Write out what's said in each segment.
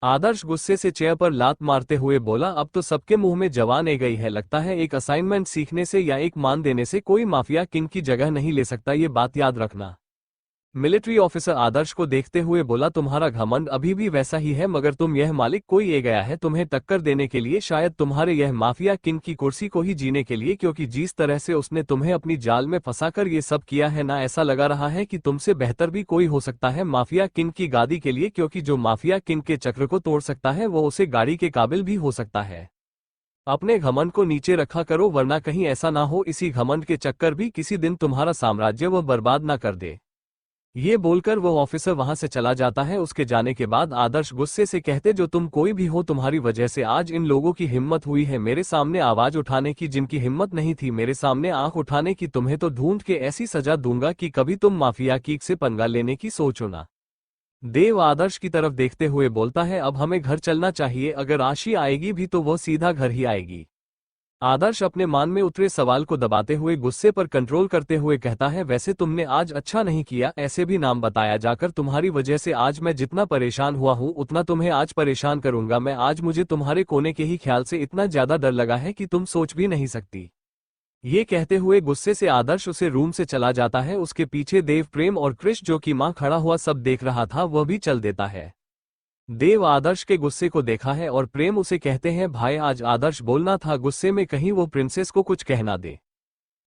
आदर्श गुस्से से चेयर पर लात मारते हुए बोला, अब तो सबके मुंह में जवान आ गई है। लगता है एक असाइनमेंट सीखने से या एक मान देने से कोई माफिया किंग की जगह नहीं ले सकता, ये बात याद रखना। मिलिट्री ऑफिसर आदर्श को देखते हुए बोला, तुम्हारा घमंड अभी भी वैसा ही है, मगर तुम यह मालिक कोई ए गया है तुम्हें टक्कर देने के लिए, शायद तुम्हारे यह माफिया किंग की कुर्सी को ही जीने के लिए, क्योंकि जिस तरह से उसने तुम्हें अपनी जाल में फंसाकर ये सब किया है ना, ऐसा लगा रहा है कि तुमसे बेहतर भी कोई हो सकता है माफिया किंग की गादी के लिए, क्योंकि जो माफिया किंग के चक्र को तोड़ सकता है वो उसे गाड़ी के काबिल भी हो सकता है। अपने घमंड को नीचे रखा करो, वरना कहीं ऐसा ना हो इसी घमंड के चक्कर भी किसी दिन तुम्हारा साम्राज्य वो बर्बाद ना कर दे। ये बोलकर वो ऑफिसर वहां से चला जाता है। उसके जाने के बाद आदर्श गुस्से से कहते, जो तुम कोई भी हो, तुम्हारी वजह से आज इन लोगों की हिम्मत हुई है मेरे सामने आवाज उठाने की, जिनकी हिम्मत नहीं थी मेरे सामने आंख उठाने की, तुम्हें तो ढूंढ के ऐसी सजा दूंगा कि कभी तुम माफिया की से पंगा लेने की सोचो ना। देव आदर्श की तरफ देखते हुए बोलता है, अब हमें घर चलना चाहिए, अगर आशी आएगी भी तो वो सीधा घर ही आएगी। आदर्श अपने मान में उतरे सवाल को दबाते हुए गुस्से पर कंट्रोल करते हुए कहता है, वैसे तुमने आज अच्छा नहीं किया, ऐसे भी नाम बताया जाकर तुम्हारी वजह से आज मैं जितना परेशान हुआ हूं उतना तुम्हें आज परेशान करूंगा मैं आज। मुझे तुम्हारे कोने के ही ख्याल से इतना ज्यादा डर लगा है कि तुम सोच भी नहीं सकती। ये कहते हुए गुस्से से आदर्श उसे रूम से चला जाता है। उसके पीछे देव, प्रेम और कृष जो कि मां खड़ा हुआ सब देख रहा था वह भी चल देता है। देव आदर्श के गुस्से को देखा है और प्रेम उसे कहते हैं, भाई आज आदर्श बोलना था गुस्से में, कहीं वो प्रिंसेस को कुछ कहना दे।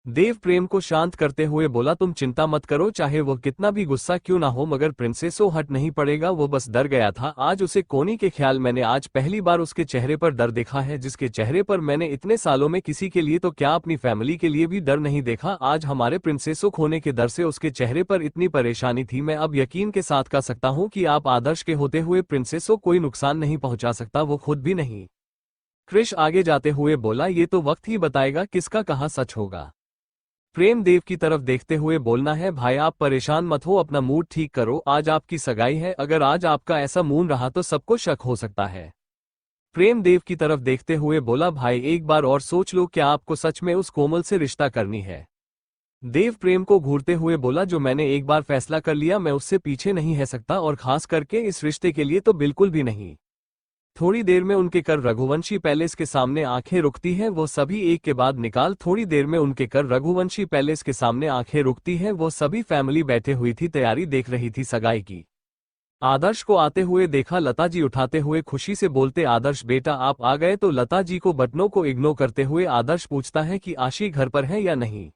देव प्रेम को शांत करते हुए बोला, तुम चिंता मत करो, चाहे वो कितना भी गुस्सा क्यों ना हो, मगर प्रिंसेसो हट नहीं पड़ेगा, वो बस डर गया था आज उसे कोनी के ख्याल। मैंने आज पहली बार उसके चेहरे पर डर देखा है, जिसके चेहरे पर मैंने इतने सालों में किसी के लिए तो क्या अपनी फैमिली के लिए भी डर नहीं देखा। आज हमारे प्रिंसेसो खोने के डर से उसके चेहरे पर इतनी परेशानी थी। मैं अब यकीन के साथ कह सकता हूँ कि आप आदर्श के होते हुए प्रिंसेसो कोई नुकसान नहीं पहुंचा सकता, वो खुद भी नहीं। कृष आगे जाते हुए बोला, ये तो वक्त ही बताएगा किसका कहाँ सच होगा। प्रेम देव की तरफ देखते हुए बोलना है, भाई आप परेशान मत हो, अपना मूड ठीक करो, आज आपकी सगाई है, अगर आज आपका ऐसा मूड रहा तो सबको शक हो सकता है। प्रेम देव की तरफ देखते हुए बोला, भाई एक बार और सोच लो, क्या आपको सच में उस कोमल से रिश्ता करनी है। देव प्रेम को घूरते हुए बोला, जो मैंने एक बार फैसला कर लिया मैं उससे पीछे नहीं है सकता, और खास करके इस रिश्ते के लिए तो बिल्कुल भी नहीं। थोड़ी देर में उनके कर रघुवंशी पैलेस के सामने आंखें रुकती हैं, वो सभी एक के बाद निकाल। थोड़ी देर में उनके कर रघुवंशी पैलेस के सामने आंखें रुकती हैं, वो सभी फैमिली बैठे हुई थी, तैयारी देख रही थी सगाई की। आदर्श को आते हुए देखा, लता जी उठाते हुए खुशी से बोलते, आदर्श बेटा आप आ गए। तो लता जी को बटनों को इग्नोर करते हुए आदर्श पूछता है कि आशी घर पर है या नहीं।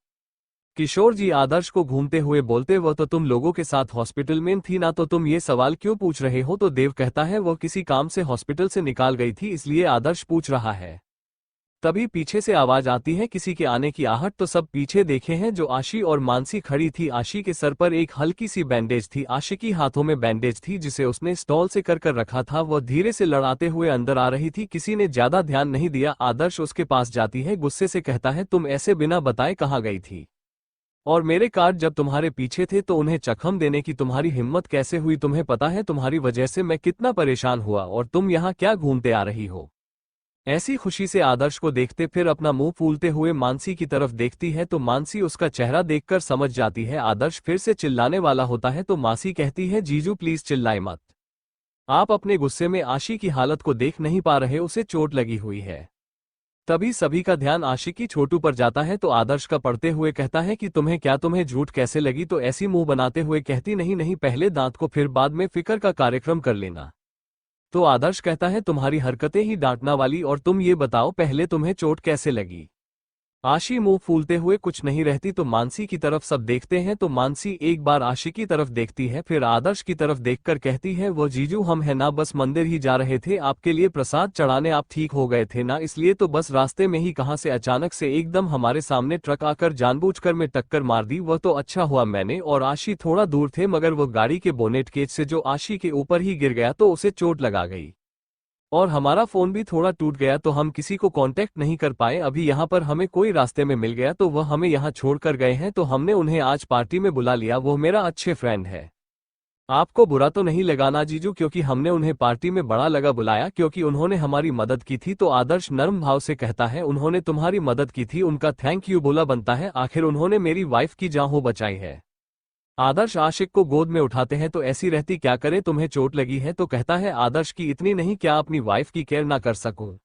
किशोर जी आदर्श को घूमते हुए बोलते, वो तो तुम लोगों के साथ हॉस्पिटल में थी ना, तो तुम ये सवाल क्यों पूछ रहे हो। तो देव कहता है, वो किसी काम से हॉस्पिटल से निकाल गई थी इसलिए आदर्श पूछ रहा है। तभी पीछे से आवाज आती है किसी के आने की आहट, तो सब पीछे देखे हैं जो आशी और मानसी खड़ी थी। आशी के सर पर एक हल्की सी बैंडेज थी, आशी की हाथों में बैंडेज थी जिसे उसने स्टॉल से कर रखा था। वह धीरे से लड़ाते हुए अंदर आ रही थी, किसी ने ज्यादा ध्यान नहीं दिया। आदर्श उसके पास जाती है, गुस्से से कहता है, तुम ऐसे बिना बताए कहाँ गई थी, और मेरे कार्ड जब तुम्हारे पीछे थे तो उन्हें जख्म देने की तुम्हारी हिम्मत कैसे हुई। तुम्हें पता है तुम्हारी वजह से मैं कितना परेशान हुआ, और तुम यहाँ क्या घूमते आ रही हो। ऐसी खुशी से आदर्श को देखते फिर अपना मुंह फूलते हुए मानसी की तरफ देखती है, तो मानसी उसका चेहरा देखकर समझ जाती है। आदर्श फिर से चिल्लाने वाला होता है तो मासी कहती है, जीजू प्लीज चिल्लाए मत, आप अपने गुस्से में आशी की हालत को देख नहीं पा रहे, उसे चोट लगी हुई है। तभी सभी का ध्यान आशिकी छोटू पर जाता है, तो आदर्श का पढ़ते हुए कहता है कि तुम्हें झूठ कैसे लगी। तो ऐसी मुंह बनाते हुए कहती, नहीं नहीं, पहले दांत को फिर बाद में फिक्र का कार्यक्रम कर लेना। तो आदर्श कहता है, तुम्हारी हरकतें ही डांटना वाली, और तुम ये बताओ पहले तुम्हें चोट कैसे लगी। आशी मुंह फूलते हुए कुछ नहीं रहती, तो मानसी की तरफ सब देखते हैं। तो मानसी एक बार आशी की तरफ देखती है, फिर आदर्श की तरफ देखकर कहती है, वो जीजू हम है ना, बस मंदिर ही जा रहे थे आपके लिए प्रसाद चढ़ाने, आप ठीक हो गए थे ना, इसलिए तो बस रास्ते में ही कहां से अचानक से एकदम हमारे सामने ट्रक आकर जानबूझकर में टक्कर मार दी। वह तो अच्छा हुआ मैंने और आशी थोड़ा दूर थे, मगर वो गाड़ी के बोनेट केज से जो आशी के ऊपर ही गिर गया तो उसे चोट लगा गई, और हमारा फोन भी थोड़ा टूट गया, तो हम किसी को कांटेक्ट नहीं कर पाए। अभी यहाँ पर हमें कोई रास्ते में मिल गया तो वह हमें यहाँ छोड़कर गए हैं, तो हमने उन्हें आज पार्टी में बुला लिया, वो मेरा अच्छे फ्रेंड है। आपको बुरा तो नहीं लगाना जीजू, क्योंकि हमने उन्हें पार्टी में बड़ा लगा बुलाया क्योंकि उन्होंने हमारी मदद की थी। तो आदर्श नर्म भाव से कहता है, उन्होंने तुम्हारी मदद की थी, उनका थैंक यू बोला बनता है, आखिर उन्होंने मेरी वाइफ की जान बचाई है। आदर्श आशिक को गोद में उठाते हैं तो ऐसी रहती क्या करे, तुम्हें चोट लगी है? तो कहता है आदर्श की इतनी नहीं, क्या अपनी वाइफ की केयर ना कर सकूं?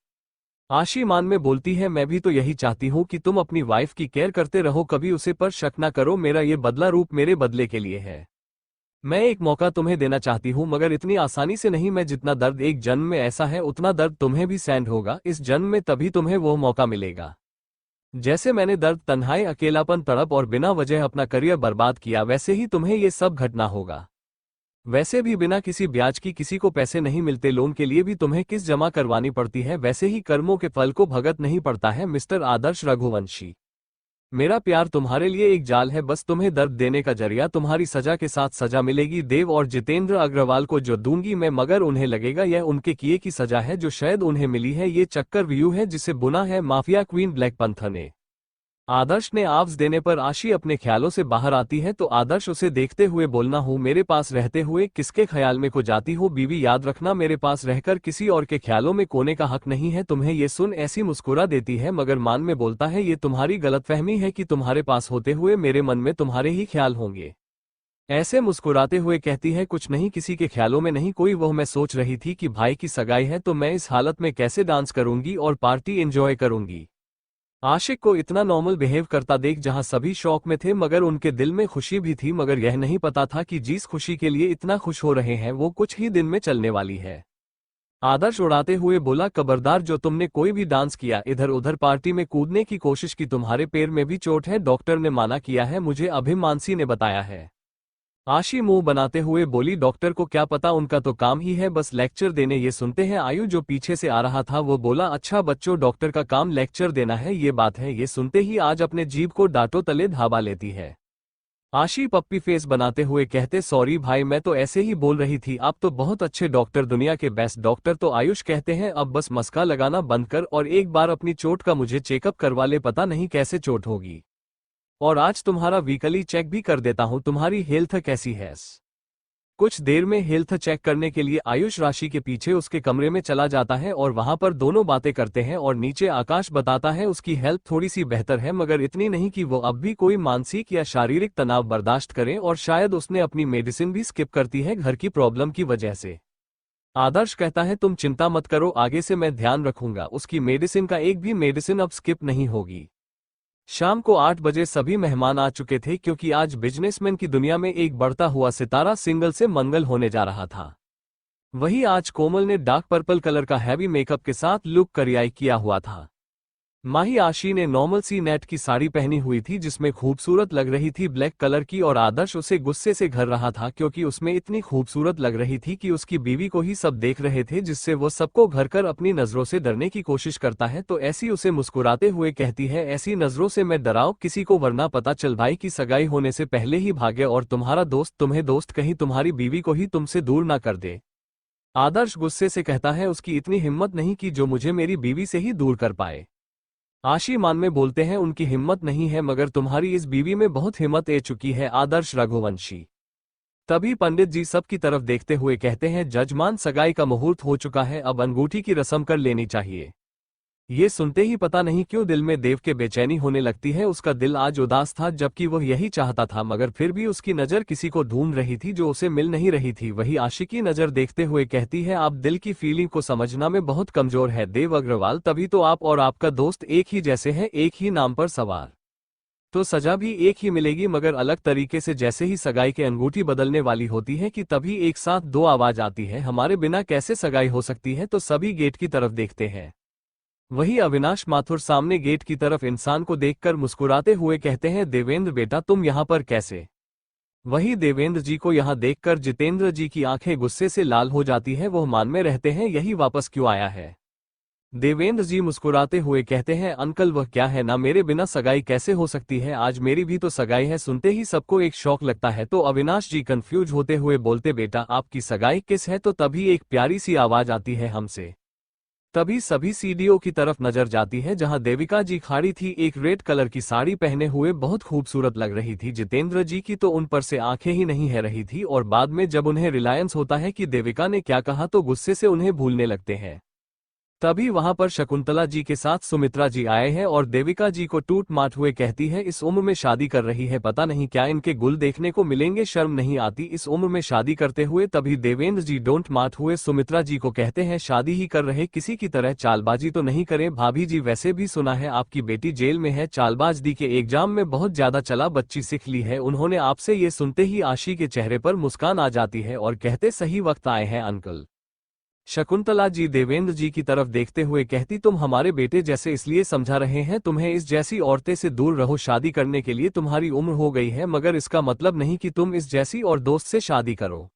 आशी मान में बोलती है मैं भी तो यही चाहती हूं कि तुम अपनी वाइफ की केयर करते रहो, कभी उसे पर शक ना करो। मेरा ये बदला रूप मेरे बदले के लिए है। मैं एक मौका तुम्हें देना चाहती हूं, मगर इतनी आसानी से नहीं। मैं जितना दर्द एक जन्म में ऐसा है उतना दर्द तुम्हें भी सहन होगा इस जन्म में, तभी तुम्हें वो मौका मिलेगा। जैसे मैंने दर्द, तन्हाई, अकेलापन, तड़प और बिना वजह अपना करियर बर्बाद किया, वैसे ही तुम्हें ये सब घटना होगा। वैसे भी बिना किसी ब्याज की किसी को पैसे नहीं मिलते, लोन के लिए भी तुम्हें किस्त जमा करवानी पड़ती है। वैसे ही कर्मों के फल को भगत नहीं पड़ता है। मिस्टर आदर्श रघुवंशी, मेरा प्यार तुम्हारे लिए एक जाल है, बस तुम्हें दर्द देने का जरिया। तुम्हारी सजा के साथ सजा मिलेगी। देव और जितेंद्र अग्रवाल को जो दूंगी मैं, मगर उन्हें लगेगा यह उनके किए की सजा है जो शायद उन्हें मिली है। ये चक्कर व्यू है जिसे बुना है माफिया क्वीन ब्लैक पंथर ने। आदर्श ने आवाज देने पर आशी अपने ख्यालों से बाहर आती है तो आदर्श उसे देखते हुए बोलना हूं मेरे पास रहते हुए किसके ख्याल में खो जाती हो बीवी, याद रखना मेरे पास रहकर किसी और के ख्यालों में कोने का हक नहीं है तुम्हें। ये सुन ऐसी मुस्कुरा देती है मगर मान में बोलता है ये तुम्हारी गलतफहमी है कि तुम्हारे पास होते हुए मेरे मन में तुम्हारे ही ख्याल होंगे। ऐसे मुस्कुराते हुए कहती है कुछ नहीं, किसी के ख्यालों में नहीं कोई। वह मैं सोच रही थी कि भाई की सगाई है तो मैं इस हालत में कैसे डांस करूंगी और पार्टी एंजॉय करूंगी। आशिक को इतना नॉर्मल बिहेव करता देख जहां सभी शौक में थे मगर उनके दिल में खुशी भी थी, मगर यह नहीं पता था कि जिस खुशी के लिए इतना खुश हो रहे हैं वो कुछ ही दिन में चलने वाली है। आदर्श उड़ाते हुए बोला खबरदार, जो तुमने कोई भी डांस किया, इधर उधर पार्टी में कूदने की कोशिश की, तुम्हारे पैर में भी चोट है, डॉक्टर ने माना किया है, मुझे अभिमानसी ने बताया है। आशी मुंह बनाते हुए बोली डॉक्टर को क्या पता, उनका तो काम ही है बस लेक्चर देने। ये सुनते हैं आयु जो पीछे से आ रहा था वो बोला अच्छा बच्चों, डॉक्टर का काम लेक्चर देना है, ये बात है। ये सुनते ही आज अपने जीभ को डांटो तले धाबा लेती है। आशी पप्पी फेस बनाते हुए कहते सॉरी भाई, मैं तो ऐसे ही बोल रही थी, आप तो बहुत अच्छे डॉक्टर, दुनिया के बेस्ट डॉक्टर। तो आयुष कहते हैं अब बस मस्का लगाना बंद कर और एक बार अपनी चोट का मुझे चेकअप करवा ले, पता नहीं कैसे चोट होगी। और आज तुम्हारा वीकली चेक भी कर देता हूं, तुम्हारी हेल्थ कैसी है। कुछ देर में हेल्थ चेक करने के लिए आयुष राशि के पीछे उसके कमरे में चला जाता है और वहां पर दोनों बातें करते हैं। और नीचे आकाश बताता है उसकी हेल्थ थोड़ी सी बेहतर है मगर इतनी नहीं कि वो अब भी कोई मानसिक या शारीरिक तनाव बर्दाश्त करे, और शायद उसने अपनी मेडिसिन भी स्किप करती है घर की प्रॉब्लम की वजह से। आदर्श कहता है तुम चिंता मत करो, आगे से मैं ध्यान रखूंगा, उसकी मेडिसिन का एक भी मेडिसिन अब स्किप नहीं होगी। शाम को 8 बजे सभी मेहमान आ चुके थे क्योंकि आज बिजनेसमैन की दुनिया में एक बढ़ता हुआ सितारा सिंगल से मंगल होने जा रहा था। वही आज कोमल ने डार्क पर्पल कलर का हैवी मेकअप के साथ लुक करियाई किया हुआ था। माही आशी ने नॉर्मल सी नेट की साड़ी पहनी हुई थी जिसमें खूबसूरत लग रही थी ब्लैक कलर की, और आदर्श उसे गुस्से से घर रहा था क्योंकि उसमें इतनी खूबसूरत लग रही थी कि उसकी बीवी को ही सब देख रहे थे, जिससे वो सबको घर कर अपनी नजरों से डरने की कोशिश करता है। तो ऐसी उसे मुस्कुराते हुए कहती है ऐसी नजरों से मैं डराओ किसी को, वरना पता चल भाई की सगाई होने से पहले ही भागे और तुम्हारा दोस्त तुम्हें दोस्त कहीं तुम्हारी बीवी को ही तुमसे दूर ना कर दे। आदर्श गुस्से से कहता है उसकी इतनी हिम्मत नहीं कि जो मुझे मेरी बीवी से ही दूर कर पाए। आशी मान में बोलते हैं उनकी हिम्मत नहीं है मगर तुम्हारी इस बीवी में बहुत हिम्मत आ चुकी है आदर्श रघुवंशी। तभी पंडित जी सबकी तरफ देखते हुए कहते हैं जजमान सगाई का मुहूर्त हो चुका है, अब अंगूठी की रस्म कर लेनी चाहिए। ये सुनते ही पता नहीं क्यों दिल में देव के बेचैनी होने लगती है। उसका दिल आज उदास था जबकि वह यही चाहता था, मगर फिर भी उसकी नज़र किसी को ढूंढ रही थी जो उसे मिल नहीं रही थी। वही आशिकी नज़र देखते हुए कहती है आप दिल की फीलिंग को समझना में बहुत कमजोर है देव अग्रवाल, तभी तो आप और आपका दोस्त एक ही जैसे हैं, एक ही नाम पर सवार। तो सजा भी एक ही मिलेगी मगर अलग तरीके से। जैसे ही सगाई के अंगूठी बदलने वाली होती है कि तभी एक साथ दो आवाज आती है हमारे बिना कैसे सगाई हो सकती है। तो सभी गेट की तरफ देखते हैं। वही अविनाश माथुर सामने गेट की तरफ इंसान को देखकर मुस्कुराते हुए कहते हैं देवेंद्र बेटा तुम यहाँ पर कैसे। वही देवेंद्र जी को यहाँ देखकर जितेंद्र जी की आंखें गुस्से से लाल हो जाती है। वह मान में रहते हैं यही वापस क्यों आया है। देवेंद्र जी मुस्कुराते हुए कहते हैं अंकल वह क्या है ना, मेरे बिना सगाई कैसे हो सकती है, आज मेरी भी तो सगाई है। सुनते ही सबको एक शौक लगता है तो अविनाश जी कंफ्यूज होते हुए बोलते बेटा आपकी सगाई किस है। तो तभी एक प्यारी सी आवाज आती है हमसे। तभी सभी सीढ़ियों की तरफ नजर जाती है जहां देविका जी खड़ी थी, एक रेड कलर की साड़ी पहने हुए बहुत खूबसूरत लग रही थी। जितेंद्र जी की तो उन पर से आंखें ही नहीं है रही थी, और बाद में जब उन्हें रिलायंस होता है कि देविका ने क्या कहा तो गुस्से से उन्हें भूलने लगते हैं। तभी वहां पर शकुंतला जी के साथ सुमित्रा जी आए हैं और देविका जी को टूट माट हुए कहती है इस उम्र में शादी कर रही है, पता नहीं क्या इनके गुल देखने को मिलेंगे, शर्म नहीं आती इस उम्र में शादी करते हुए। तभी देवेंद्र जी डोंट माट हुए सुमित्रा जी को कहते हैं शादी ही कर रहे, किसी की तरह चालबाजी तो नहीं करें। भाभी जी वैसे भी सुना है आपकी बेटी जेल में है, चालबाज दी के एग्जाम में बहुत ज्यादा चला, बच्ची सीख ली है उन्होंने आपसे। ये सुनते ही आशी के चेहरे पर मुस्कान आ जाती है और कहते सही वक्त आए हैं अंकल। शकुंतला जी देवेंद्र जी की तरफ देखते हुए कहती तुम हमारे बेटे जैसे इसलिए समझा रहे हैं, तुम्हें इस जैसी औरतें से दूर रहो, शादी करने के लिए तुम्हारी उम्र हो गई है, मगर इसका मतलब नहीं कि तुम इस जैसी और दोस्त से शादी करो।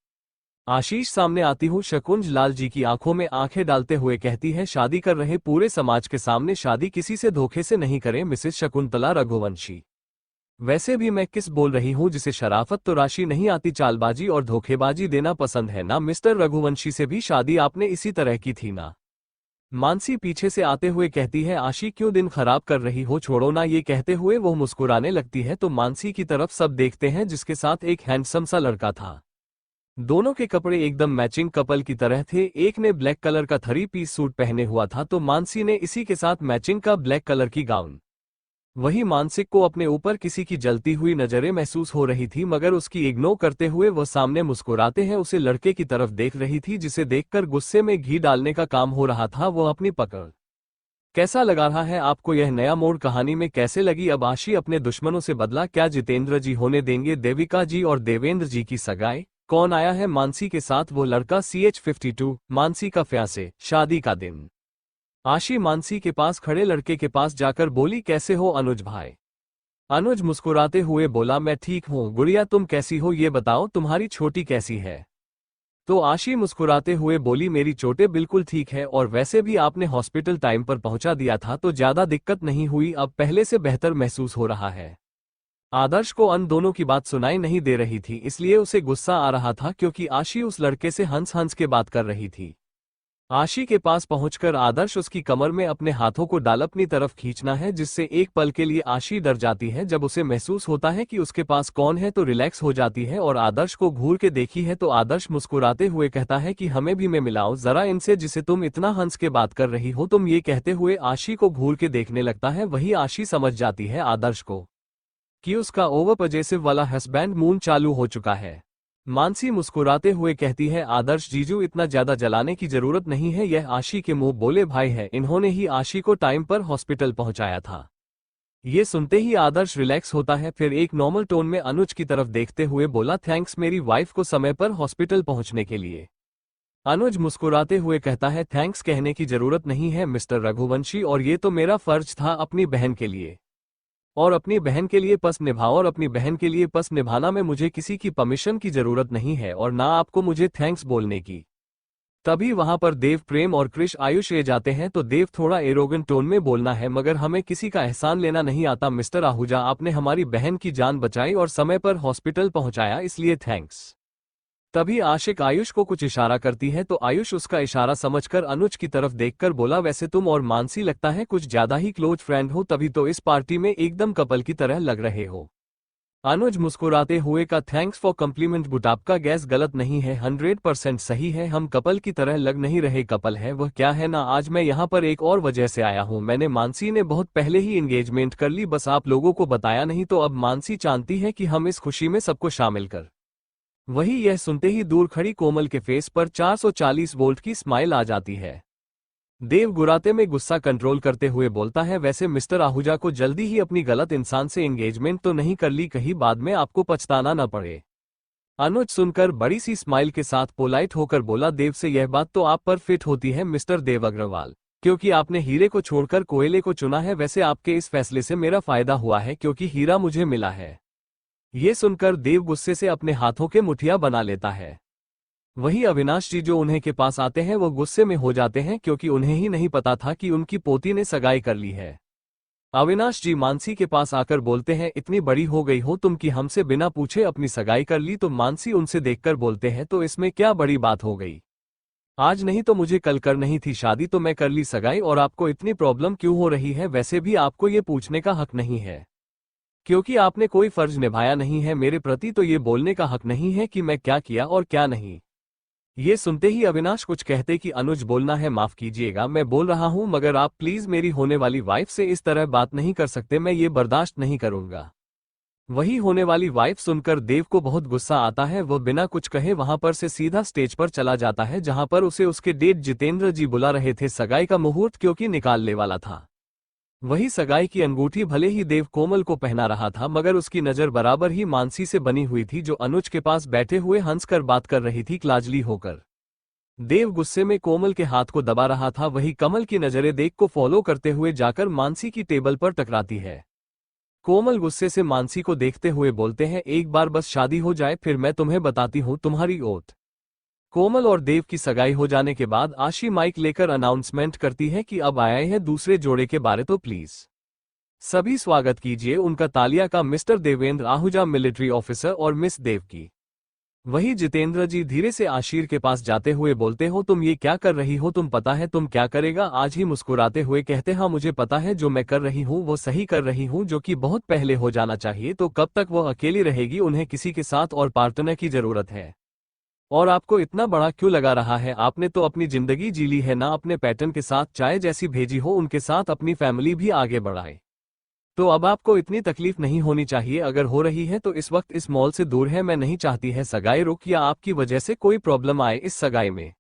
आशीष सामने आती हूँ शकुंज लाल जी की आंखों में आंखें डालते हुए कहती है शादी कर रहे पूरे समाज के सामने शादी किसी से धोखे से नहीं करें मिसेस शकुंतला रघुवंशी। वैसे भी मैं किस बोल रही हूँ, जिसे शराफत तो राशि नहीं आती, चालबाजी और धोखेबाजी देना पसंद है ना। मिस्टर रघुवंशी से भी शादी आपने इसी तरह की थी ना। मानसी पीछे से आते हुए कहती है आशी क्यों दिन खराब कर रही हो, छोड़ो ना। ये कहते हुए वो मुस्कुराने लगती है तो मानसी की तरफ सब देखते हैं जिसके साथ एक हैंडसम सा लड़का था। दोनों के कपड़े एकदम मैचिंग कपल की तरह थे, एक ने ब्लैक कलर का 3 पीस सूट पहने हुआ था तो मानसी ने इसी के साथ मैचिंग का ब्लैक कलर की गाउन। वही मानसिक को अपने ऊपर किसी की जलती हुई नजरें महसूस हो रही थी, मगर उसकी इग्नोर करते हुए वह सामने मुस्कुराते हैं उसे लड़के की तरफ देख रही थी जिसे देखकर गुस्से में घी डालने का काम हो रहा था। वो अपनी पकड़ कैसा लगा रहा है आपको, यह नया मोड़ कहानी में कैसे लगी। अब आशी अपने दुश्मनों से बदला क्या जितेंद्र जी होने देंगे देविका जी और देवेंद्र जी की सगाई। कौन आया है मानसी के साथ, वो लड़का CH52 मानसी का फ्यांसे। शादी का दिन आशी मानसी के पास खड़े लड़के के पास जाकर बोली कैसे हो अनुज भाई। अनुज मुस्कुराते हुए बोला मैं ठीक हूँ गुड़िया, तुम कैसी हो ये बताओ, तुम्हारी छोटी कैसी है। तो आशी मुस्कुराते हुए बोली मेरी चोटें बिल्कुल ठीक है और वैसे भी आपने हॉस्पिटल टाइम पर पहुंचा दिया था तो ज्यादा दिक्कत नहीं हुई, अब पहले से बेहतर महसूस हो रहा है। आदर्श को अन दोनों की बात सुनाई नहीं दे रही थी इसलिए उसे गुस्सा आ रहा था क्योंकि आशी उस लड़के से हंस हंस के बात कर रही थी। आशी के पास पहुंचकर आदर्श उसकी कमर में अपने हाथों को डाल अपनी तरफ खींचना है जिससे एक पल के लिए आशी डर जाती है। जब उसे महसूस होता है कि उसके पास कौन है तो रिलैक्स हो जाती है और आदर्श को घूर के देखी है तो आदर्श मुस्कुराते हुए कहता है कि हमें भी मैं मिलाओ जरा इनसे जिसे तुम इतना हंस के बात कर रही हो तुम। ये कहते हुए आशी को घूर के देखने लगता है। वही आशी समझ जाती है आदर्श को कि उसका ओवर पजेसिव वाला हस्बैंड मून चालू हो चुका है। मानसी मुस्कुराते हुए कहती है आदर्श जीजू इतना ज्यादा जलाने की जरूरत नहीं है, यह आशी के मुंह बोले भाई है, इन्होंने ही आशी को टाइम पर हॉस्पिटल पहुंचाया था। ये सुनते ही आदर्श रिलैक्स होता है, फिर एक नॉर्मल टोन में अनुज की तरफ देखते हुए बोला थैंक्स मेरी वाइफ को समय पर हॉस्पिटल पहुंचने के लिए। अनुज मुस्कुराते हुए कहता है थैंक्स कहने की जरूरत नहीं है मिस्टर रघुवंशी, और ये तो मेरा फर्ज था अपनी बहन के लिए, और अपनी बहन के लिए पस निभाओ, और अपनी बहन के लिए पस निभाना में मुझे किसी की परमिशन की जरूरत नहीं है और ना आपको मुझे थैंक्स बोलने की। तभी वहां पर देव प्रेम और कृष आयुष ए जाते हैं तो देव थोड़ा एरोगेंट टोन में बोलना है मगर हमें किसी का एहसान लेना नहीं आता मिस्टर आहूजा, आपने हमारी बहन की जान बचाई और समय पर हॉस्पिटल पहुंचाया इसलिए थैंक्स। तभी आशिक आयुष को कुछ इशारा करती है तो आयुष उसका इशारा समझकर अनुज की तरफ देखकर बोला वैसे तुम और मानसी लगता है कुछ ज्यादा ही क्लोज फ्रेंड हो, तभी तो इस पार्टी में एकदम कपल की तरह लग रहे हो। अनुज मुस्कुराते हुए का थैंक्स फॉर कम्प्लीमेंट बट आपका गैस गलत नहीं है, 100% सही है, हम कपल की तरह लग नहीं रहे, कपल है वह क्या है ना। आज मैं यहाँ पर एक और वजह से आया हूँ, मैंने मानसी ने बहुत पहले ही एंगेजमेंट कर ली, बस आप लोगों को बताया नहीं, तो अब मानसी चाहती है कि हम इस खुशी में सबको शामिल कर। वही यह सुनते ही दूर खड़ी कोमल के फेस पर 440 वोल्ट की स्माइल आ जाती है। देव गुराते में गुस्सा कंट्रोल करते हुए बोलता है वैसे मिस्टर आहूजा को जल्दी ही अपनी गलत इंसान से एंगेजमेंट तो नहीं कर ली, कहीं बाद में आपको पछताना न पड़े। अनुज सुनकर बड़ी सी स्माइल के साथ पोलाइट होकर बोला देव से यह बात तो आप पर फिट होती है मिस्टर देव अग्रवाल, क्योंकि आपने हीरे को छोड़कर कोयले को चुना है। वैसे आपके इस फैसले से मेरा फायदा हुआ है क्योंकि हीरा मुझे मिला है। ये सुनकर देव गुस्से से अपने हाथों के मुठिया बना लेता है। वही अविनाश जी जो उन्हें के पास आते हैं वो गुस्से में हो जाते हैं क्योंकि उन्हें ही नहीं पता था कि उनकी पोती ने सगाई कर ली है। अविनाश जी मानसी के पास आकर बोलते हैं इतनी बड़ी हो गई हो तुम कि हमसे बिना पूछे अपनी सगाई कर ली, तो मानसी उनसे देखकर बोलते हैं तो इसमें क्या बड़ी बात हो गई, आज नहीं तो मुझे कल कर नहीं थी शादी तो मैं कर ली सगाई, और आपको इतनी प्रॉब्लम क्यों हो रही है। वैसे भी आपको ये पूछने का हक नहीं है क्योंकि आपने कोई फर्ज निभाया नहीं है मेरे प्रति, तो ये बोलने का हक नहीं है कि मैं क्या किया और क्या नहीं। ये सुनते ही अविनाश कुछ कहते कि अनुज बोलना है, माफ कीजिएगा, मैं बोल रहा हूं, मगर आप प्लीज मेरी होने वाली वाइफ से इस तरह बात नहीं कर सकते, मैं ये बर्दाश्त नहीं करूंगा। वही होने वाली वाइफ सुनकर देव को बहुत गुस्सा आता है। वह बिना कुछ कहे वहां पर से सीधा स्टेज पर चला जाता है, जहां पर उसे उसके डेट जितेंद्र जी बुला रहे थे सगाई का मुहूर्त क्योंकि निकालने वाला था। वही सगाई की अंगूठी भले ही देव कोमल को पहना रहा था, मगर उसकी नजर बराबर ही मानसी से बनी हुई थी, जो अनुज के पास बैठे हुए हंसकर बात कर रही थी क्लाजली होकर। देव गुस्से में कोमल के हाथ को दबा रहा था। वही कमल की नजरें देव को फॉलो करते हुए जाकर मानसी की टेबल पर टकराती है। कोमल गुस्से से मानसी को देखते हुए बोलते हैं, एक बार बस शादी हो जाए फिर मैं तुम्हें बताती हूँ तुम्हारी ओट। कोमल और देव की सगाई हो जाने के बाद आशी माइक लेकर अनाउंसमेंट करती है कि अब आए हैं दूसरे जोड़े के बारे, तो प्लीज सभी स्वागत कीजिए उनका तालिया का mister Devendra Ahuja, military officer, और मिस देव की। वही जितेंद्र जी धीरे से आशीर के पास जाते हुए बोलते हो, तुम ये क्या कर रही हो, तुम पता है तुम क्या करेगा। आज ही मुस्कुराते हुए कहते, हाँ मुझे पता है, जो मैं कर रही हूँ वो सही कर रही हूँ, जो कि बहुत पहले हो जाना चाहिए। तो कब तक वो अकेली रहेगी, उन्हें किसी के साथ और पार्टनर की जरूरत है। और आपको इतना बड़ा क्यों लगा रहा है, आपने तो अपनी जिंदगी जी ली है ना, अपने पैटर्न के साथ चाय जैसी भेजी हो, उनके साथ अपनी फैमिली भी आगे बढ़ाए। तो अब आपको इतनी तकलीफ नहीं होनी चाहिए, अगर हो रही है तो इस वक्त इस मॉल से दूर है। मैं नहीं चाहती है सगाई रुक या आपकी वजह से कोई प्रॉब्लम आए इस सगाई में।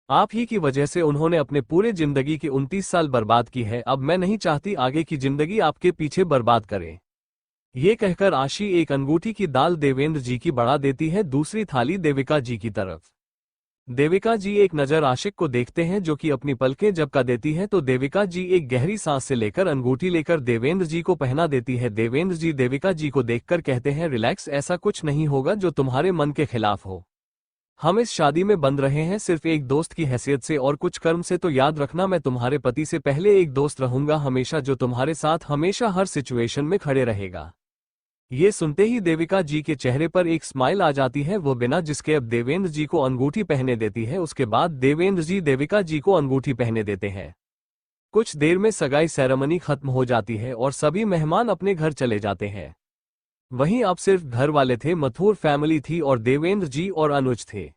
आप ही की वजह से उन्होंने अपने पूरे जिंदगी की 29 साल बर्बाद की है। अब मैं नहीं चाहती आगे की जिंदगी आपके पीछे बर्बाद करें। ये कहकर आशी एक अंगूठी की दाल देवेंद्र जी की बढ़ा देती है दूसरी थाली देविका जी की तरफ। देविका जी एक नजर आशिक को देखते हैं, जो कि अपनी पलकें झपका देती है, तो देविका जी एक गहरी सांस से लेकर अंगूठी लेकर देवेंद्र जी को पहना देती है। देवेंद्र जी देविका जी को देखकर कहते हैं, रिलैक्स, ऐसा कुछ नहीं होगा जो तुम्हारे मन के खिलाफ हो। हम इस शादी में बंध रहे हैं सिर्फ एक दोस्त की हैसियत से और कुछ कर्म से। तो याद रखना, मैं तुम्हारे पति से पहले एक दोस्त रहूंगा हमेशा, जो तुम्हारे साथ हमेशा हर सिचुएशन में खड़े रहेगा। ये सुनते ही देविका जी के चेहरे पर एक स्माइल आ जाती है, वो बिना जिसके अब देवेंद्र जी को अंगूठी पहने देती है। उसके बाद देवेंद्र जी देविका जी को अंगूठी पहने देते हैं। कुछ देर में सगाई सेरेमनी खत्म हो जाती है और सभी मेहमान अपने घर चले जाते हैं। वहीं अब सिर्फ घर वाले थे, मथुर फैमिली थी और देवेंद्र जी और अनुज थे।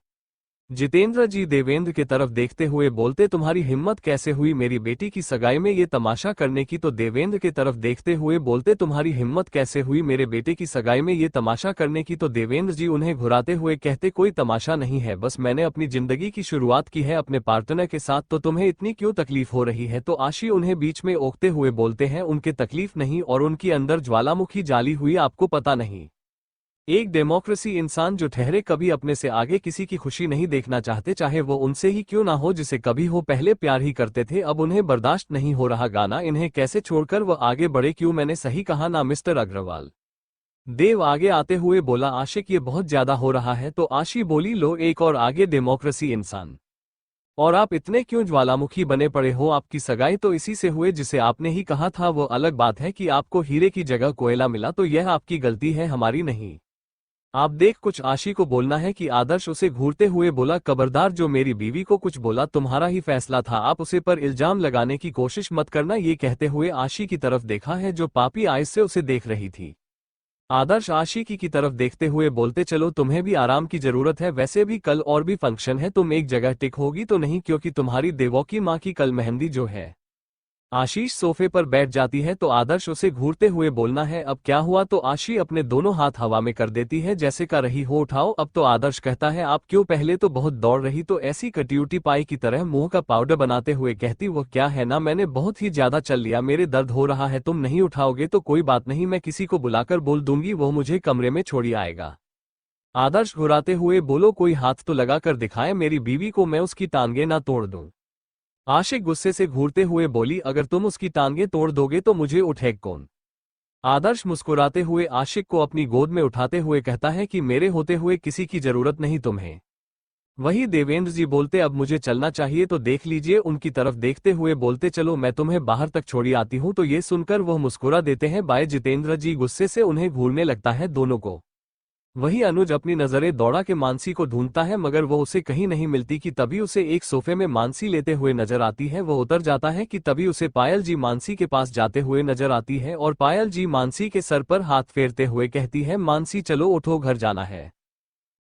जितेंद्र जी देवेंद्र की तरफ देखते हुए बोलते, तुम्हारी हिम्मत कैसे हुई मेरी बेटी की सगाई में ये तमाशा करने की। तो देवेंद्र की तरफ देखते हुए बोलते, तुम्हारी हिम्मत कैसे हुई मेरे बेटे की सगाई में ये तमाशा करने की। तो देवेंद्र जी उन्हें घुराते हुए कहते, कोई तमाशा नहीं है, बस मैंने अपनी जिंदगी की शुरुआत की है अपने पार्टनर के साथ, तो तुम्हें इतनी क्यों तकलीफ हो रही है। तो आशी उन्हें बीच में ओकते हुए बोलते हैं, उनके तकलीफ नहीं और उनकी अंदर ज्वालामुखी जाली हुई, आपको पता नहीं। एक डेमोक्रेसी इंसान जो ठहरे कभी अपने से आगे किसी की खुशी नहीं देखना चाहते, चाहे वो उनसे ही क्यों ना हो, जिसे कभी हो पहले प्यार ही करते थे, अब उन्हें बर्दाश्त नहीं हो रहा गाना, इन्हें कैसे छोड़कर वो आगे बढ़े। क्यों, मैंने सही कहा ना मिस्टर अग्रवाल। देव आगे आते हुए बोला, आशिक ये बहुत ज्यादा हो रहा है। तो आशी बोली, लो एक और आगे डेमोक्रेसी इंसान। और आप इतने क्यों ज्वालामुखी बने पड़े हो, आपकी सगाई तो इसी से हुए जिसे आपने ही कहा था। वो अलग बात है कि आपको हीरे की जगह कोयला मिला, तो यह आपकी गलती है, हमारी नहीं। आप देख, कुछ आशी को बोलना है कि आदर्श उसे घूरते हुए बोला, खबरदार जो मेरी बीवी को कुछ बोला, तुम्हारा ही फैसला था, आप उसे पर इल्जाम लगाने की कोशिश मत करना। ये कहते हुए आशी की तरफ देखा है, जो पापी आइज से उसे देख रही थी। आदर्श आशी की तरफ देखते हुए बोलते, चलो तुम्हें भी आराम की जरूरत है, वैसे भी कल और भी फंक्शन है, तुम एक जगह टिक होगी तो नहीं, क्योंकि तुम्हारी देवों की माँ की कल मेहंदी जो है। आशीष सोफे पर बैठ जाती है तो आदर्श उसे घूरते हुए बोलना है, अब क्या हुआ। तो आशी अपने दोनों हाथ हवा में कर देती है, जैसे कर रही हो उठाओ अब। तो आदर्श कहता है, आप क्यों, पहले तो बहुत दौड़ रही, तो ऐसी कट्यूटी पाई की तरह मुंह का पाउडर बनाते हुए कहती, वो क्या है ना, मैंने बहुत ही ज्यादा चल लिया, मेरे दर्द हो रहा है, तुम नहीं उठाओगे तो कोई बात नहीं, मैं किसी को बुलाकर बोल दूंगी, वो मुझे कमरे में छोड़ी आएगा। आदर्श घुराते हुए बोलो, कोई हाथ तो लगा कर दिखाए मेरी बीवी को, मैं उसकी टांगे ना तोड़ दूं। आशिक गुस्से से घूरते हुए बोली, अगर तुम उसकी टांगे तोड़ दोगे तो मुझे उठेगा कौन। आदर्श मुस्कुराते हुए आशिक को अपनी गोद में उठाते हुए कहता है कि मेरे होते हुए किसी की जरूरत नहीं तुम्हें। वही देवेंद्र जी बोलते, अब मुझे चलना चाहिए, तो देख लीजिए उनकी तरफ देखते हुए बोलते, चलो मैं तुम्हें बाहर तक छोड़ी आती हूँ। तो ये सुनकर वह मुस्कुरा देते हैं। बाय जितेंद्र जी गुस्से से उन्हें घूरने लगता है दोनों को। वही अनुज अपनी नजरें दौड़ा के मानसी को ढूंढता है, मगर वो उसे कहीं नहीं मिलती कि तभी उसे एक सोफे में मानसी लेते हुए नजर आती है। वो उतर जाता है कि तभी उसे पायल जी मानसी के पास जाते हुए नजर आती है और पायल जी मानसी के सर पर हाथ फेरते हुए कहती है, मानसी चलो उठो, घर जाना है।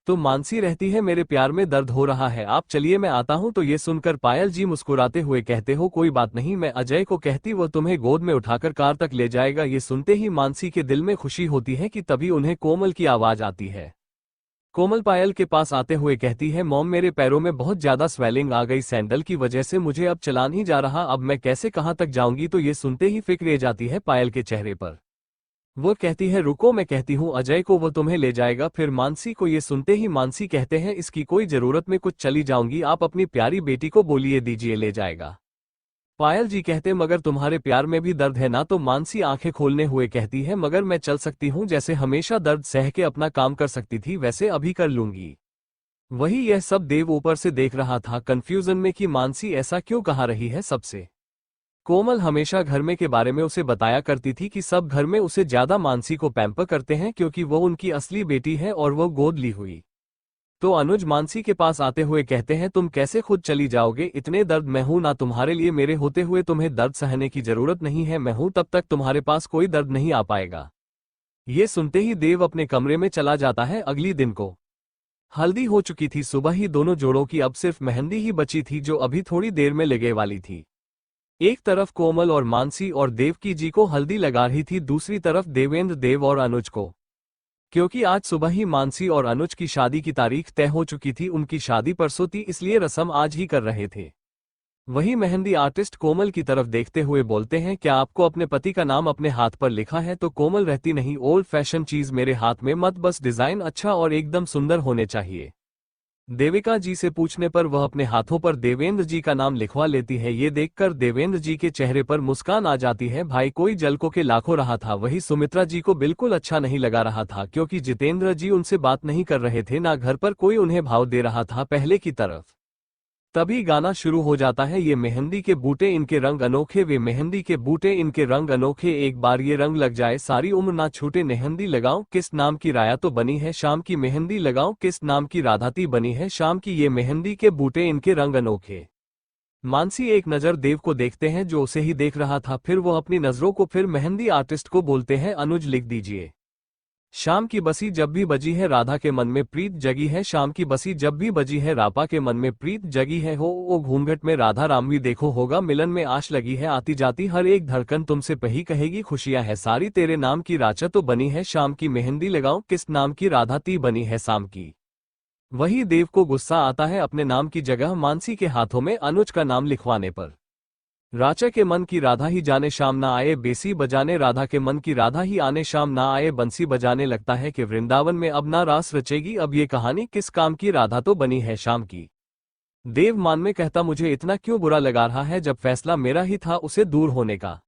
तो मानसी रहती है, मेरे प्यार में दर्द हो रहा है, आप चलिए मैं आता हूं। तो ये सुनकर पायल जी मुस्कुराते हुए कहते हो कोई बात नहीं, मैं अजय को कहती वो तुम्हें गोद में उठाकर कार तक ले जाएगा। ये सुनते ही मानसी के दिल में खुशी होती है कि तभी उन्हें कोमल की आवाज आती है। कोमल पायल के पास आते हुए कहती है मॉम मेरे पैरों में बहुत ज्यादा स्वेलिंग आ गई, सैंडल की वजह से मुझे अब चला नहीं जा रहा, अब मैं कैसे कहाँ तक जाऊंगी। तो ये सुनते ही फिक्र आ जाती है पायल के चेहरे पर। वो कहती है रुको मैं कहती हूँ अजय को, वो तुम्हें ले जाएगा। फिर मानसी को ये सुनते ही मानसी कहते हैं इसकी कोई जरूरत में कुछ चली जाऊंगी, आप अपनी प्यारी बेटी को बोलिए दीजिए ले जाएगा। पायल जी कहते मगर तुम्हारे प्यार में भी दर्द है ना। तो मानसी आंखें खोलने हुए कहती है मगर मैं चल सकती हूँ, जैसे हमेशा दर्द सह के अपना काम कर सकती थी वैसे अभी कर लूंगी। वही यह सब देव ऊपर से देख रहा था कंफ्यूजन में कि मानसी ऐसा क्यों कहा रही है सबसे। कोमल हमेशा घर में के बारे में उसे बताया करती थी कि सब घर में उसे ज्यादा मानसी को पैम्पर करते हैं क्योंकि वो उनकी असली बेटी है और वो गोद ली हुई। तो अनुज मानसी के पास आते हुए कहते हैं तुम कैसे खुद चली जाओगे, इतने दर्द मैं हूं ना तुम्हारे लिए, मेरे होते हुए तुम्हें दर्द सहने की जरूरत नहीं है, मैं हूं तब तक तुम्हारे पास कोई दर्द नहीं आ पाएगा। ये सुनते ही देव अपने कमरे में चला जाता है। अगली दिन को हल्दी हो चुकी थी, सुबह ही दोनों जोड़ों की अब सिर्फ मेहंदी ही बची थी जो अभी थोड़ी देर में लगे वाली थी। एक तरफ कोमल और मानसी और देवकी जी को हल्दी लगा रही थी, दूसरी तरफ देवेंद्र देव और अनुज को। क्योंकि आज सुबह ही मानसी और अनुज की शादी की तारीख तय हो चुकी थी, उनकी शादी परसों थी इसलिए रस्म आज ही कर रहे थे। वही मेहंदी आर्टिस्ट कोमल की तरफ देखते हुए बोलते हैं क्या आपको अपने पति का नाम अपने हाथ पर लिखा है। तो कोमल रहती नहीं, ओल्ड फैशन चीज मेरे हाथ में मत, बस डिजाइन अच्छा और एकदम सुंदर होने चाहिए। देविका जी से पूछने पर वह अपने हाथों पर देवेंद्र जी का नाम लिखवा लेती है। ये देखकर देवेंद्र जी के चेहरे पर मुस्कान आ जाती है। भाई कोई जलकों के लाखों रहा था, वही सुमित्रा जी को बिल्कुल अच्छा नहीं लगा रहा था क्योंकि जितेंद्र जी उनसे बात नहीं कर रहे थे, ना घर पर कोई उन्हें भाव दे रहा था पहले की तरफ। तभी गाना शुरू हो जाता है, ये मेहंदी के बूटे इनके रंग अनोखे, वे मेहंदी के बूटे इनके रंग अनोखे, एक बार ये रंग लग जाए सारी उम्र ना छूटे। मेहंदी लगाऊं किस नाम की राया तो बनी है शाम की, मेहंदी लगाऊं किस नाम की राधाती बनी है शाम की, ये मेहंदी के बूटे इनके रंग अनोखे। मानसी एक नज़र देव को देखते हैं जो उसे ही देख रहा था, फिर वो अपनी नजरों को फिर मेहंदी आर्टिस्ट को बोलते हैं अनुज लिख दीजिए। शाम की बसी जब भी बजी है राधा के मन में प्रीत जगी है, शाम की बसी जब भी बजी है रापा के मन में प्रीत जगी है। हो वो घूंघट में राधा रामवी देखो, होगा मिलन में आश लगी है, आती जाती हर एक धड़कन तुमसे पही कहेगी खुशियां है सारी, तेरे नाम की राचा तो बनी है शाम की, मेहंदी लगाऊं किस नाम की राधा ती बनी है शाम की। वही देव को गुस्सा आता है अपने नाम की जगह मानसी के हाथों में अनुज का नाम लिखवाने पर। राचा के मन की राधा ही जाने शाम ना आए, बेसी बजाने राधा के मन की राधा ही आने शाम ना आए, बंसी बजाने लगता है कि वृंदावन में अब ना रास रचेगी, अब ये कहानी किस काम की राधा तो बनी है शाम की। देव मान में कहता मुझे इतना क्यों बुरा लगा रहा है जब फैसला मेरा ही था उसे दूर होने का,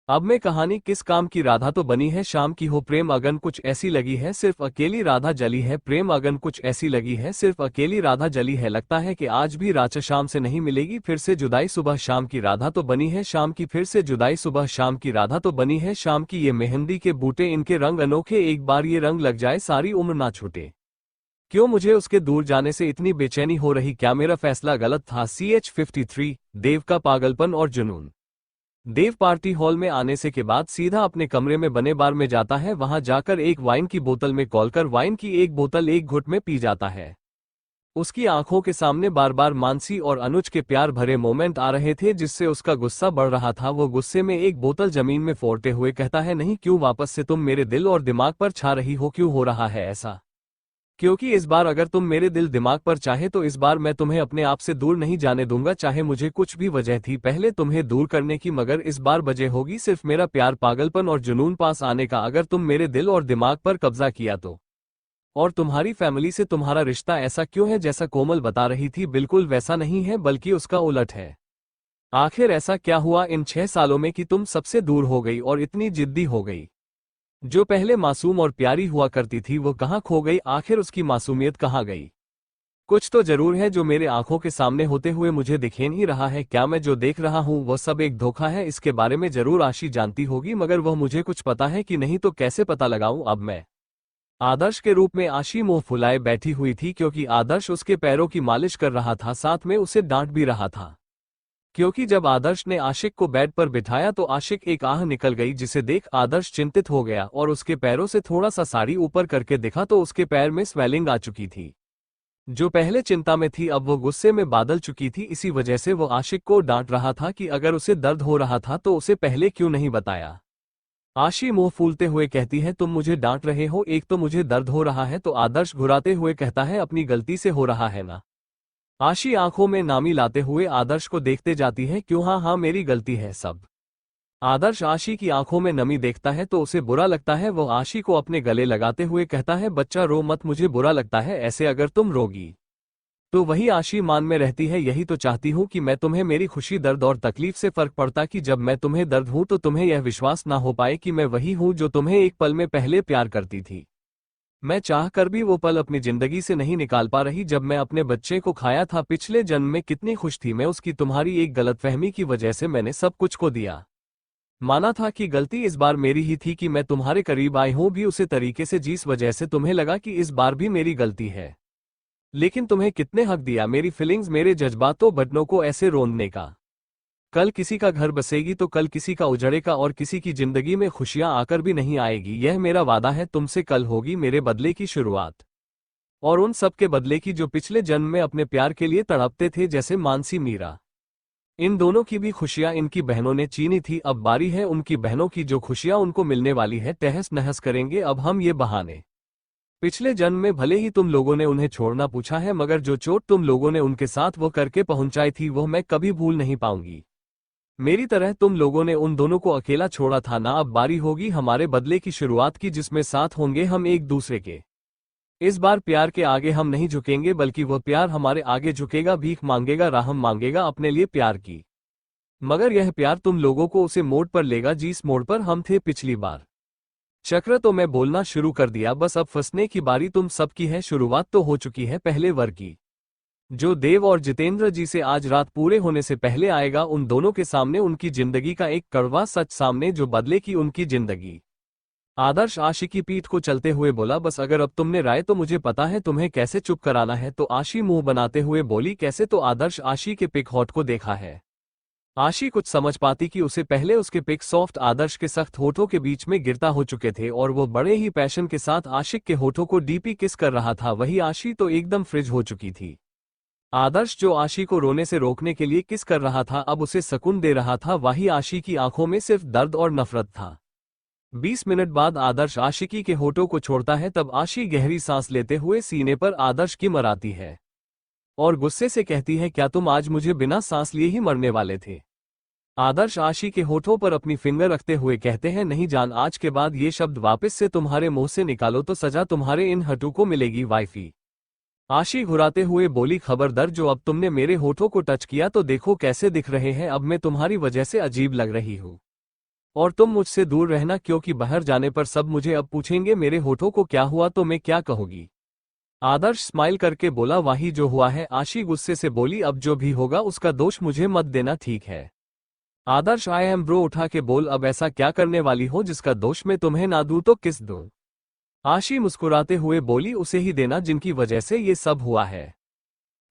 अब मैं कहानी किस काम की राधा तो बनी है शाम की। हो प्रेम अगन कुछ ऐसी लगी है सिर्फ अकेली राधा जली है, प्रेम अगन कुछ ऐसी लगी है सिर्फ अकेली राधा जली है, लगता है कि आज भी राचा शाम से नहीं मिलेगी, फिर से जुदाई सुबह शाम की राधा तो बनी है शाम की, फिर से जुदाई सुबह शाम की राधा तो बनी है शाम की, ये मेहंदी के बूटे इनके रंग अनोखे, एक बार ये रंग लग जाए सारी उम्र ना छूटे। क्यों मुझे उसके दूर जाने से इतनी बेचैनी हो रही, क्या मेरा फैसला गलत था। CH53 देव का पागलपन और जुनून। देव पार्टी हॉल में आने से के बाद सीधा अपने कमरे में बने बार में जाता है, वहां जाकर एक वाइन की बोतल में कॉलकर वाइन की एक बोतल एक घुट में पी जाता है। उसकी आंखों के सामने बार बार मानसी और अनुज के प्यार भरे मोमेंट आ रहे थे जिससे उसका गुस्सा बढ़ रहा था। वो गुस्से में एक बोतल जमीन में फोड़ते हुए कहता है नहीं क्यों वापस से तुम मेरे दिल और दिमाग पर छा रही हो, क्यों हो रहा है ऐसा, क्योंकि इस बार अगर तुम मेरे दिल दिमाग पर चाहे तो इस बार मैं तुम्हें अपने आप से दूर नहीं जाने दूंगा, चाहे मुझे कुछ भी वजह थी पहले तुम्हें दूर करने की, मगर इस बार वजह होगी सिर्फ मेरा प्यार पागलपन और जुनून पास आने का। अगर तुम मेरे दिल और दिमाग पर कब्जा किया तो, और तुम्हारी फैमिली से तुम्हारा रिश्ता ऐसा क्यों है जैसा कोमल बता रही थी, बिल्कुल वैसा नहीं है बल्कि उसका उलट है। आखिर ऐसा क्या हुआ इन 6 सालों में कि तुम सबसे दूर हो गई और इतनी जिद्दी हो गई। जो पहले मासूम और प्यारी हुआ करती थी वो कहाँ खो गई, आखिर उसकी मासूमियत कहाँ गई। कुछ तो जरूर है जो मेरे आंखों के सामने होते हुए मुझे दिखे नहीं रहा है, क्या मैं जो देख रहा हूँ वो सब एक धोखा है। इसके बारे में जरूर आशी जानती होगी मगर वह मुझे कुछ पता है कि नहीं तो कैसे पता लगाऊं। अब मैं आदर्श के रूप में आशी मुंह फुलाए बैठी हुई थी क्योंकि आदर्श उसके पैरों की मालिश कर रहा था, साथ में उसे डांट भी रहा था। क्योंकि जब आदर्श ने आशिक को बेड पर बिठाया तो आशिक एक आह निकल गई, जिसे देख आदर्श चिंतित हो गया और उसके पैरों से थोड़ा सा साड़ी ऊपर करके देखा तो उसके पैर में स्वेलिंग आ चुकी थी। जो पहले चिंता में थी अब वो गुस्से में बादल चुकी थी। इसी वजह से वो आशिक को डांट रहा था कि अगर उसे दर्द हो रहा था तो उसे पहले क्यों नहीं बताया। आशी मुंह फूलते हुए कहती है, तुम मुझे डांट रहे हो, एक तो मुझे दर्द हो रहा है। तो आदर्श घुराते हुए कहता है, अपनी गलती से हो रहा है ना। आशी आंखों में नामी लाते हुए आदर्श को देखते जाती है, क्यों? हाँ हाँ मेरी गलती है सब। आदर्श आशी की आंखों में नमी देखता है तो उसे बुरा लगता है। वो आशी को अपने गले लगाते हुए कहता है, बच्चा रो मत, मुझे बुरा लगता है ऐसे, अगर तुम रोगी तो वही आशी मान में रहती है। यही तो चाहती हूँ कि मैं तुम्हें मेरी खुशी, दर्द और तकलीफ से फर्क पड़ता कि जब मैं तुम्हें दर्द हूं तो तुम्हें यह विश्वास ना हो पाए कि मैं वही हूं जो तुम्हें एक पल में पहले प्यार करती थी। मैं चाह कर भी वो पल अपनी जिंदगी से नहीं निकाल पा रही जब मैं अपने बच्चे को खाया था। पिछले जन्म में कितनी खुश थी मैं उसकी, तुम्हारी एक गलतफहमी की वजह से मैंने सब कुछ खो दिया। माना था कि गलती इस बार मेरी ही थी कि मैं तुम्हारे करीब आई हूं भी उसी तरीके से जिस वजह से तुम्हें लगा कि इस बार भी मेरी गलती है। लेकिन तुम्हें कितने हक दिया मेरी फीलिंग्स, मेरे जज्बातों बटनों को ऐसे रोंदने का। कल किसी का घर बसेगी तो कल किसी का उजड़ेगा और किसी की जिंदगी में खुशियां आकर भी नहीं आएगी। यह मेरा वादा है तुमसे, कल होगी मेरे बदले की शुरुआत। और उन सब के बदले की जो पिछले जन्म में अपने प्यार के लिए तड़पते थे, जैसे मानसी, मीरा। इन दोनों की भी खुशियां इनकी बहनों ने छीनी थी। अब बारी है उनकी बहनों की, जो खुशियां उनको मिलने वाली है। तहस नहस करेंगे अब हम ये बहाने। पिछले जन्म में भले ही तुम लोगों ने उन्हें छोड़ना पूछा है, मगर जो चोट तुम लोगों ने उनके साथ वो करके पहुंचाई थी वो मैं कभी भूल नहीं पाऊंगी। मेरी तरह तुम लोगों ने उन दोनों को अकेला छोड़ा था ना। अब बारी होगी हमारे बदले की शुरुआत की, जिसमें साथ होंगे हम एक दूसरे के। इस बार प्यार के आगे हम नहीं झुकेंगे, बल्कि वह प्यार हमारे आगे झुकेगा, भीख मांगेगा, राहम मांगेगा अपने लिए प्यार की। मगर यह प्यार तुम लोगों को उसे मोड़ पर लेगा जिस मोड़ पर हम थे पिछली बार। चक्र तो मैं बोलना शुरू कर दिया, बस अब फंसने की बारी तुम सबकी है। शुरुआत तो हो चुकी है पहले वर की। जो देव और जितेंद्र जी से आज रात पूरे होने से पहले आएगा, उन दोनों के सामने उनकी जिंदगी का एक कड़वा सच सामने, जो बदले की उनकी जिंदगी। आदर्श आशी की पीठ को चलते हुए बोला, बस अगर अब तुमने राय तो मुझे पता है तुम्हें कैसे चुप कराना है। तो आशी मुंह बनाते हुए बोली, कैसे? तो आदर्श आशी के पिक हॉट को देखा है। आशी कुछ समझ पाती कि उसे पहले उसके पिक सॉफ्ट आदर्श के सख्त होठों के बीच में गिरता हो चुके थे और वो बड़े ही पैशन के साथ आशिक के होठों को डीपी किस कर रहा था। वही आशी तो एकदम फ्रिज हो चुकी थी। आदर्श जो आशी को रोने से रोकने के लिए किस कर रहा था, अब उसे सुकून दे रहा था। वही आशी की आंखों में सिर्फ दर्द और नफरत था। 20 मिनट बाद आदर्श आशिकी के होठों को छोड़ता है। तब आशी गहरी सांस लेते हुए सीने पर आदर्श की मराती है और गुस्से से कहती है, क्या तुम आज मुझे बिना सांस लिए ही मरने वाले थे? आदर्श आशी के होठों पर अपनी फिंगर रखते हुए कहते हैं, नहीं जान, आज के बाद ये शब्द वापस से तुम्हारे मुंह से निकालो तो सजा तुम्हारे इन हटू को मिलेगी वाइफी। आशी घुराते हुए बोली, खबरदार, जो अब तुमने मेरे होठों को टच किया तो देखो कैसे दिख रहे हैं। अब मैं तुम्हारी वजह से अजीब लग रही हूँ और तुम मुझसे दूर रहना, क्योंकि बाहर जाने पर सब मुझे अब पूछेंगे मेरे होठों को क्या हुआ तो मैं क्या कहूंगी। आदर्श स्माइल करके बोला, वही जो हुआ है। आशी गुस्से से बोली, अब जो भी होगा उसका दोष मुझे मत देना, ठीक है? आदर्श आई एम ब्रो उठा के बोल, अब ऐसा क्या करने वाली हो जिसका दोष मैं तुम्हें ना दूं तो किस दूं? आशी मुस्कुराते हुए बोली, उसे ही देना जिनकी वजह से ये सब हुआ है।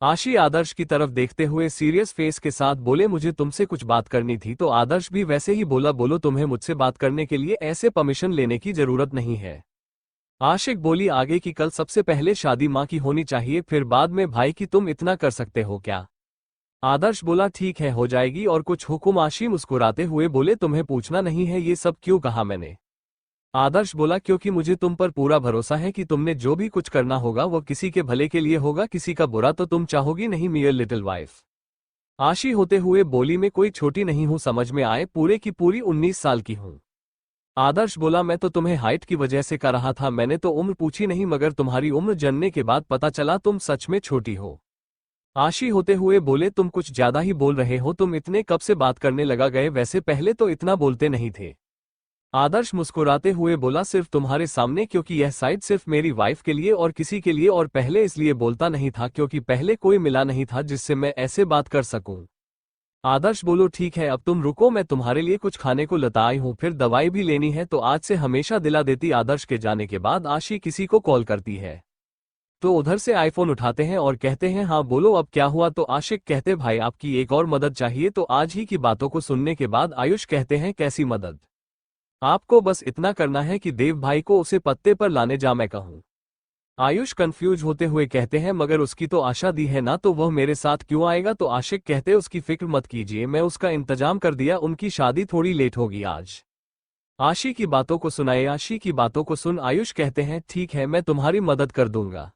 आशी आदर्श की तरफ देखते हुए सीरियस फेस के साथ बोले, मुझे तुमसे कुछ बात करनी थी। तो आदर्श भी वैसे ही बोला, बोलो, तुम्हें मुझसे बात करने के लिए ऐसे परमिशन लेने की जरूरत नहीं है। आशिक बोली, आगे की कल सबसे पहले शादी माँ की होनी चाहिए, फिर बाद में भाई की। तुम इतना कर सकते हो क्या? आदर्श बोला, ठीक है हो जाएगी। और कुछ हुक्म? आशी मुस्कुराते हुए बोले, तुम्हें पूछना नहीं है ये सब क्यों कहा मैंने? आदर्श बोला, क्योंकि मुझे तुम पर पूरा भरोसा है कि तुमने जो भी कुछ करना होगा वो किसी के भले के लिए होगा, किसी का बुरा तो तुम चाहोगी नहीं मेयर लिटिल वाइफ। आशी होते हुए बोली, मैं कोई छोटी नहीं हूं, समझ में आए, पूरे की पूरी 19 साल की हूं। आदर्श बोला, मैं तो तुम्हें हाइट की वजह से कर रहा था, मैंने तो उम्र पूछी नहीं, मगर तुम्हारी उम्र जानने के बाद पता चला तुम सच में छोटी हो। आशी होते हुए बोले, तुम कुछ ज्यादा ही बोल रहे हो, तुम इतने कब से बात करने लगा गए, वैसे पहले तो इतना बोलते नहीं थे। आदर्श मुस्कुराते हुए बोला, सिर्फ तुम्हारे सामने, क्योंकि यह साइड सिर्फ मेरी वाइफ के लिए और किसी के लिए, और पहले इसलिए बोलता नहीं था क्योंकि पहले कोई मिला नहीं था जिससे मैं ऐसे बात कर सकूं। आदर्श बोलो, ठीक है अब तुम रुको, मैं तुम्हारे लिए कुछ खाने को लता आई हूं, फिर दवाई भी लेनी है तो आज से हमेशा दिला देती। आदर्श के जाने के बाद आशी किसी को कॉल करती है तो उधर से आईफोन उठाते हैं और कहते हैं हाँ बोलो अब क्या हुआ। तो आशिक कहते भाई आपकी एक और मदद चाहिए। तो आज ही की बातों को सुनने के बाद आयुष कहते हैं कैसी मदद। आपको बस इतना करना है कि देव भाई को उसे पत्ते पर लाने जा मैं कहूँ। आयुष कंफ्यूज होते हुए कहते हैं मगर उसकी तो आशा दी है ना, तो वह मेरे साथ क्यों आएगा। तो आशिक कहते उसकी फिक्र मत कीजिए, मैं उसका इंतजाम कर दिया, उनकी शादी थोड़ी लेट होगी आज। आशी की बातों को सुनाए। आशी की बातों को सुन आयुष कहते हैं ठीक है मैं तुम्हारी मदद कर दूंगा।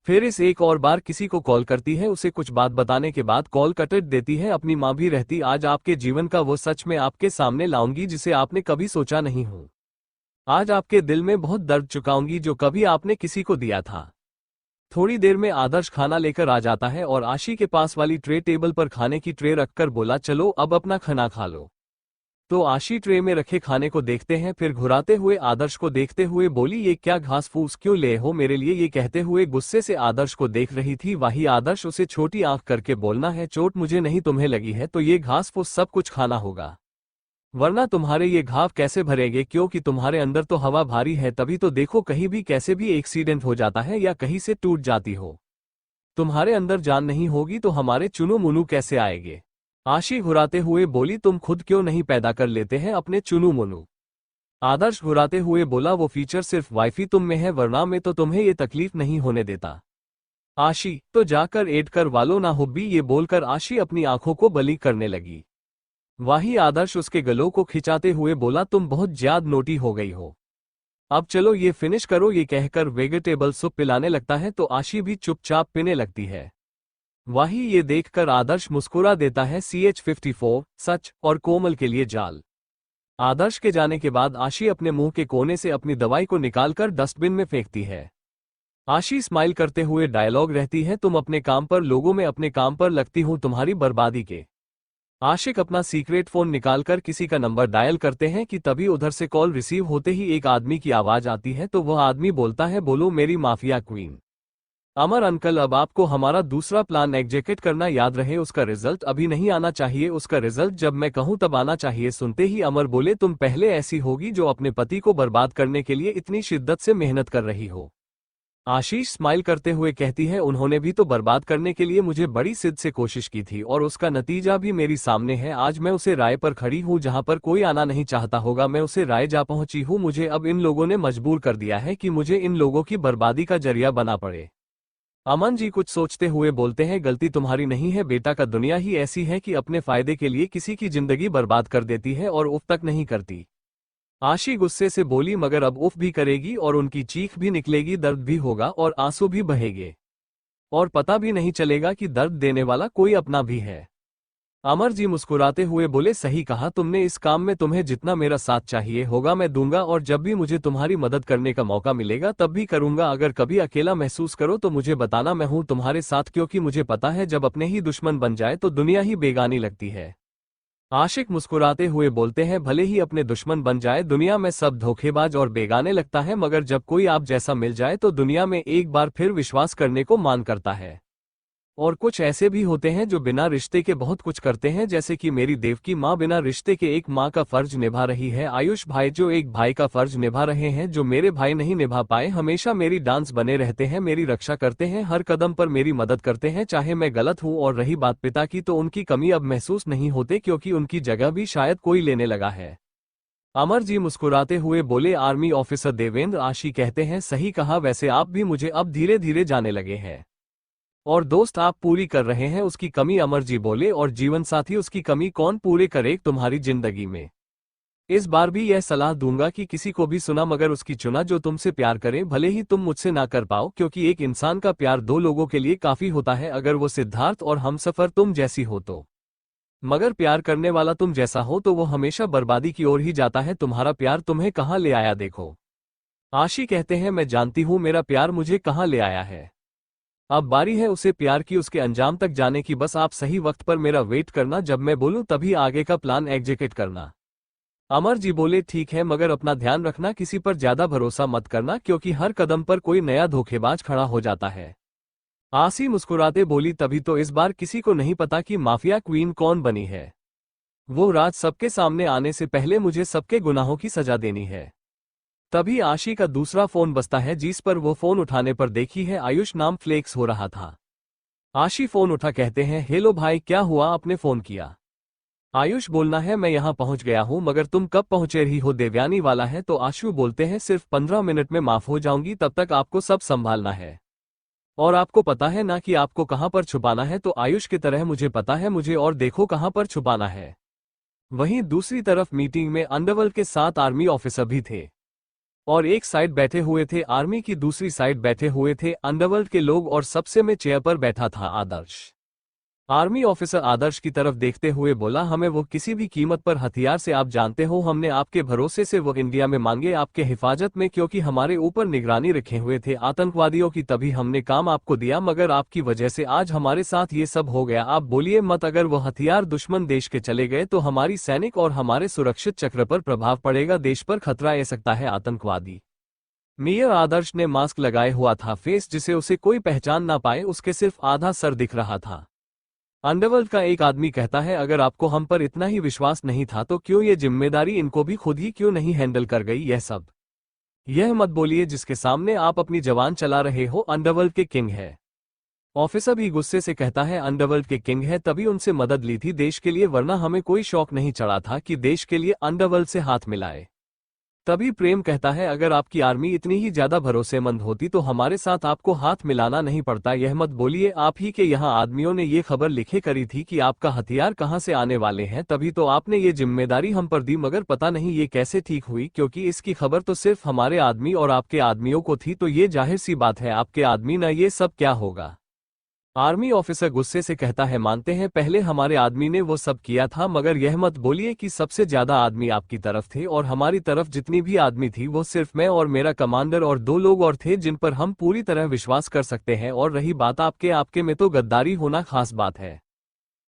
फिर इस एक और बार किसी को कॉल करती है, उसे कुछ बात बताने के बाद कॉल कट देती है। अपनी माँ भी रहती, आज आपके जीवन का वो सच में आपके सामने लाऊंगी जिसे आपने कभी सोचा नहीं हो। आज आपके दिल में बहुत दर्द चुकाऊंगी जो कभी आपने किसी को दिया था। थोड़ी देर में आदर्श खाना लेकर आ जाता है और आशी के पास वाली ट्रे टेबल पर खाने की ट्रे रखकर बोला चलो अब अपना खाना खा लो। तो आशी ट्रे में रखे खाने को देखते हैं, फिर घुराते हुए आदर्श को देखते हुए बोली ये क्या घास फूस क्यों ले हो मेरे लिए। ये कहते हुए गुस्से से आदर्श को देख रही थी। वही आदर्श उसे छोटी आंख करके बोलना है चोट मुझे नहीं तुम्हें लगी है तो ये घास फूस सब कुछ खाना होगा, वरना तुम्हारे ये घाव कैसे भरेंगे क्योंकि तुम्हारे अंदर तो हवा भारी है। तभी तो देखो कहीं भी कैसे भी एक्सीडेंट हो जाता है या कहीं से टूट जाती हो। तुम्हारे अंदर जान नहीं होगी तो हमारे चुनू मुनू कैसे आएंगे। आशी घुराते हुए बोली तुम खुद क्यों नहीं पैदा कर लेते हैं अपने चुनू मुनू। आदर्श घुराते हुए बोला वो फीचर सिर्फ वाइफी तुम में है, वरना में तो तुम्हें ये तकलीफ नहीं होने देता। आशी तो जाकर एड कर वालो ना हुब्बी। ये बोलकर आशी अपनी आंखों को बली करने लगी। वही आदर्श उसके गलों को खिंचाते हुए बोला तुम बहुत ज्यादा नोटी हो गई हो, अब चलो ये फिनिश करो। ये कहकर वेजिटेबल सूप पिलाने लगता है तो आशी भी चुपचाप पीने लगती है। वही ये देखकर आदर्श मुस्कुरा देता है। CH54 सच और कोमल के लिए जाल। आदर्श के जाने के बाद आशी अपने मुंह के कोने से अपनी दवाई को निकालकर डस्टबिन में फेंकती है। आशी स्माइल करते हुए डायलॉग रहती है तुम अपने काम पर लोगों में अपने काम पर लगती हूं तुम्हारी बर्बादी के। आशिक अपना सीक्रेट फोन निकालकर किसी का नंबर डायल करते हैं कि तभी उधर से कॉल रिसीव होते ही एक आदमी की आवाज आती है। तो वह आदमी बोलता है बोलो मेरी माफिया क्वीन। अमर अंकल अब आपको हमारा दूसरा प्लान एग्जीक्यूट करना याद रहे, उसका रिजल्ट अभी नहीं आना चाहिए, उसका रिजल्ट जब मैं कहूं तब आना चाहिए। सुनते ही अमर बोले तुम पहले ऐसी होगी जो अपने पति को बर्बाद करने के लिए इतनी शिद्दत से मेहनत कर रही हो। आशीष स्माइल करते हुए कहती है उन्होंने भी तो बर्बाद करने के लिए मुझे बड़ी सिद्ध से कोशिश की थी और उसका नतीजा भी मेरी सामने है। आज मैं उसे राय पर खड़ी हूँ जहाँ पर कोई आना नहीं चाहता होगा, मैं उसे राय जा पहुंची हूँ। मुझे अब इन लोगों ने मजबूर कर दिया है कि मुझे इन लोगों की बर्बादी का जरिया बना पड़े। अमन जी कुछ सोचते हुए बोलते हैं गलती तुम्हारी नहीं है बेटा, का दुनिया ही ऐसी है कि अपने फायदे के लिए किसी की जिंदगी बर्बाद कर देती है और उफ तक नहीं करती। आशी गुस्से से बोली मगर अब उफ भी करेगी और उनकी चीख भी निकलेगी, दर्द भी होगा और आंसू भी बहेंगे और पता भी नहीं चलेगा कि दर्द देने वाला कोई अपना भी है। अमर जी मुस्कुराते हुए बोले सही कहा तुमने, इस काम में तुम्हें जितना मेरा साथ चाहिए होगा मैं दूंगा और जब भी मुझे तुम्हारी मदद करने का मौका मिलेगा तब भी करूंगा। अगर कभी अकेला महसूस करो तो मुझे बताना, मैं हूं तुम्हारे साथ, क्योंकि मुझे पता है जब अपने ही दुश्मन बन जाए तो दुनिया ही बेगानी लगती है। आशिक मुस्कुराते हुए बोलते हैं भले ही अपने दुश्मन बन जाए दुनिया में सब धोखेबाज और बेगाने लगता है, मगर जब कोई आप जैसा मिल जाए तो दुनिया में एक बार फिर विश्वास करने को मान करता है। और कुछ ऐसे भी होते हैं जो बिना रिश्ते के बहुत कुछ करते हैं, जैसे कि मेरी देव की माँ बिना रिश्ते के एक माँ का फर्ज निभा रही है, आयुष भाई जो एक भाई का फर्ज निभा रहे हैं जो मेरे भाई नहीं निभा पाए, हमेशा मेरी डांस बने रहते हैं, मेरी रक्षा करते हैं, हर कदम पर मेरी मदद करते हैं चाहे मैं गलत हूँ। और रही बात पिता की तो उनकी कमी अब महसूस नहीं होते क्योंकि उनकी जगह भी शायद कोई लेने लगा है। अमर जी मुस्कुराते हुए बोले आर्मी ऑफिसर देवेंद्र। आशी कहते हैं सही कहा, वैसे आप भी मुझे अब धीरे धीरे जाने लगे हैं और दोस्त आप पूरी कर रहे हैं उसकी कमी। अमर जी बोले और जीवन साथी उसकी कमी कौन पूरे करे तुम्हारी जिंदगी में। इस बार भी यह सलाह दूंगा कि किसी को भी सुना मगर उसकी चुना जो तुमसे प्यार करे, भले ही तुम मुझसे ना कर पाओ, क्योंकि एक इंसान का प्यार दो लोगों के लिए काफी होता है। अगर वो सिद्धार्थ और हमसफर तुम जैसी हो तो, मगर प्यार करने वाला तुम जैसा हो तो वो हमेशा बर्बादी की ओर ही जाता है। तुम्हारा प्यार तुम्हें कहाँ ले आया देखो। आशी कहते हैं मैं जानती हूँ मेरा प्यार मुझे कहाँ ले आया है, अब बारी है उसे प्यार की उसके अंजाम तक जाने की, बस आप सही वक्त पर मेरा वेट करना, जब मैं बोलूं तभी आगे का प्लान एग्जीक्यूट करना। अमर जी बोले ठीक है, मगर अपना ध्यान रखना, किसी पर ज्यादा भरोसा मत करना क्योंकि हर कदम पर कोई नया धोखेबाज खड़ा हो जाता है। आसी मुस्कुराते बोली तभी तो इस बार किसी को नहीं पता कि माफिया क्वीन कौन बनी है। वो राज सबके सामने आने से पहले मुझे सबके गुनाहों की सजा देनी है। तभी आशी का दूसरा फोन बजता है, जिस पर वो फोन उठाने पर देखी है आयुष नाम फ्लेक्स हो रहा था। आशी फोन उठा कहते हैं, हेलो भाई, क्या हुआ, आपने फोन किया? आयुष बोलना है, मैं यहाँ पहुंच गया हूँ, मगर तुम कब पहुंचे रही हो? देवयानी वाला है। तो आशु बोलते हैं, सिर्फ 15 मिनट में माफ हो जाऊंगी, तब तक आपको सब संभालना है। और आपको पता है ना कि आपको कहां पर छुपाना है? तो आयुष की तरह मुझे पता है, मुझे और देखो कहां पर छुपाना है। वहीं दूसरी तरफ मीटिंग में अंडरवर्ल्ड के 7 आर्मी ऑफिसर भी थे और एक साइड बैठे हुए थे आर्मी की, दूसरी साइड बैठे हुए थे अंडरवर्ल्ड के लोग और सबसे में चेयर पर बैठा था आदर्श। आर्मी ऑफिसर आदर्श की तरफ देखते हुए बोला, हमें वो किसी भी कीमत पर हथियार से, आप जानते हो हमने आपके भरोसे से वो इंडिया में मांगे आपके हिफाजत में, क्योंकि हमारे ऊपर निगरानी रखे हुए थे आतंकवादियों की, तभी हमने काम आपको दिया, मगर आपकी वजह से आज हमारे साथ ये सब हो गया। आप बोलिए मत, अगर वो हथियार दुश्मन देश के चले गए तो हमारी सैनिक और हमारे सुरक्षित चक्र पर प्रभाव पड़ेगा, देश पर खतरा आ सकता है आतंकवादी। मेयर आदर्श ने मास्क लगाए हुआ था, फेस जिसे उसे कोई पहचान ना पाए, उसके सिर्फ आधा सर दिख रहा था। अंडरवर्ल्ड का एक आदमी कहता है, अगर आपको हम पर इतना ही विश्वास नहीं था तो क्यों ये जिम्मेदारी इनको भी खुद ही क्यों नहीं हैंडल कर गई? यह सब यह मत बोलिए जिसके सामने आप अपनी जवान चला रहे हो, अंडरवर्ल्ड के किंग है। ऑफिसर भी गुस्से से कहता है, अंडरवर्ल्ड के किंग है तभी उनसे मदद ली थी देश के लिए, वरना हमें कोई शौक नहीं चढ़ा था कि देश के लिए अंडरवर्ल्ड से हाथ मिलाए। तभी प्रेम कहता है, अगर आपकी आर्मी इतनी ही ज्यादा भरोसेमंद होती तो हमारे साथ आपको हाथ मिलाना नहीं पड़ता। यह मत बोलिए, आप ही के यहाँ आदमियों ने ये खबर लिखे करी थी कि आपका हथियार कहाँ से आने वाले हैं, तभी तो आपने ये जिम्मेदारी हम पर दी, मगर पता नहीं ये कैसे ठीक हुई, क्योंकि इसकी खबर तो सिर्फ हमारे आदमी और आपके आदमियों को थी, तो ये जाहिर सी बात है आपके आदमी न, ये सब क्या होगा? आर्मी ऑफिसर गुस्से से कहता है, मानते हैं पहले हमारे आदमी ने वो सब किया था, मगर यह मत बोलिए कि सबसे ज्यादा आदमी आपकी तरफ थे और हमारी तरफ जितनी भी आदमी थी वो सिर्फ मैं और मेरा कमांडर और 2 लोग और थे जिन पर हम पूरी तरह विश्वास कर सकते हैं। और रही बात आपके में तो गद्दारी होना खास बात है।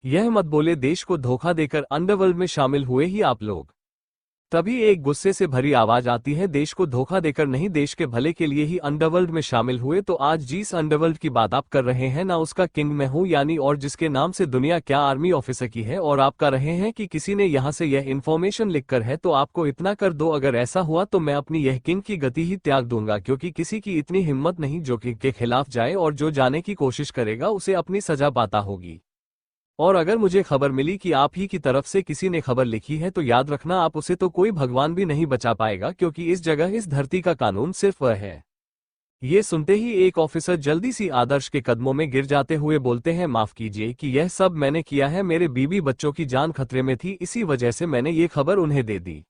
यह मत बोले, देश को धोखा देकर अंडरवर्ल्ड में शामिल हुए ही आप लोग। तभी एक गुस्से से भरी आवाज आती है, देश को धोखा देकर नहीं, देश के भले के लिए ही अंडरवर्ल्ड में शामिल हुए। तो आज जिस अंडरवर्ल्ड की बात आप कर रहे हैं ना, उसका किंग मैं हूं, यानी, और जिसके नाम से दुनिया क्या आर्मी ऑफिसर की है, और आप कह रहे हैं कि किसी ने यहां से यह इन्फॉर्मेशन लिखकर है, तो आपको इतना कर दो, अगर ऐसा हुआ तो मैं अपनी यह किंग की गति ही त्याग दूंगा, क्योंकि किसी की इतनी हिम्मत नहीं जो किंग के खिलाफ जाए, और जो जाने की कोशिश करेगा उसे अपनी सजा पाता होगी। और अगर मुझे खबर मिली कि आप ही की तरफ से किसी ने खबर लिखी है, तो याद रखना आप उसे तो कोई भगवान भी नहीं बचा पाएगा, क्योंकि इस जगह इस धरती का कानून सिर्फ वह है। ये सुनते ही एक ऑफिसर जल्दी सी आदर्श के कदमों में गिर जाते हुए बोलते हैं, माफ कीजिए कि यह सब मैंने किया है, मेरे बीवी बच्चों की जान खतरे में थी, इसी वजह से मैंने ये खबर उन्हें दे दी।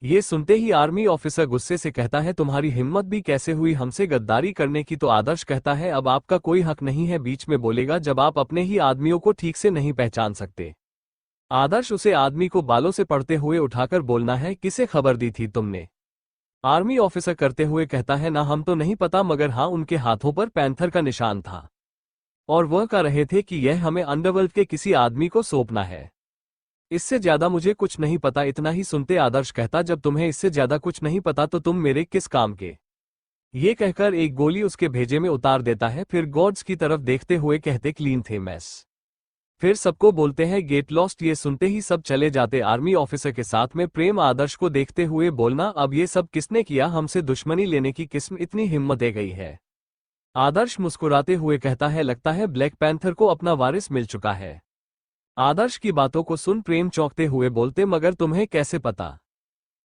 ये सुनते ही आर्मी ऑफिसर गुस्से से कहता है, तुम्हारी हिम्मत भी कैसे हुई हमसे गद्दारी करने की? तो आदर्श कहता है, अब आपका कोई हक नहीं है बीच में बोलेगा, जब आप अपने ही आदमियों को ठीक से नहीं पहचान सकते। आदर्श उसे आदमी को बालों से पड़ते हुए उठाकर बोलना है, किसे खबर दी थी तुमने? आर्मी ऑफिसर करते हुए कहता है, ना हम तो नहीं पता, मगर हाँ उनके हाथों पर पैंथर का निशान था और वह कह रहे थे कि यह हमें अंडरवर्ल्ड के किसी आदमी को सौंपना है। इससे ज्यादा मुझे कुछ नहीं पता। इतना ही सुनते आदर्श कहता, जब तुम्हें इससे ज्यादा कुछ नहीं पता तो तुम मेरे किस काम के? ये कहकर एक गोली उसके भेजे में उतार देता है, फिर गॉड्स की तरफ देखते हुए कहते, क्लीन थे मैस। फिर सबको बोलते हैं, गेट लॉस्ट। ये सुनते ही सब चले जाते आर्मी ऑफिसर के साथ में। प्रेम आदर्श को देखते हुए बोलना, अब ये सब किसने किया? हमसे दुश्मनी लेने की किस्म इतनी हिम्मत दे गई है? आदर्श मुस्कुराते हुए कहता है, लगता है ब्लैक पैंथर को अपना वारिस मिल चुका है। आदर्श की बातों को सुन प्रेम चौंकते हुए बोलते, मगर तुम्हें कैसे पता?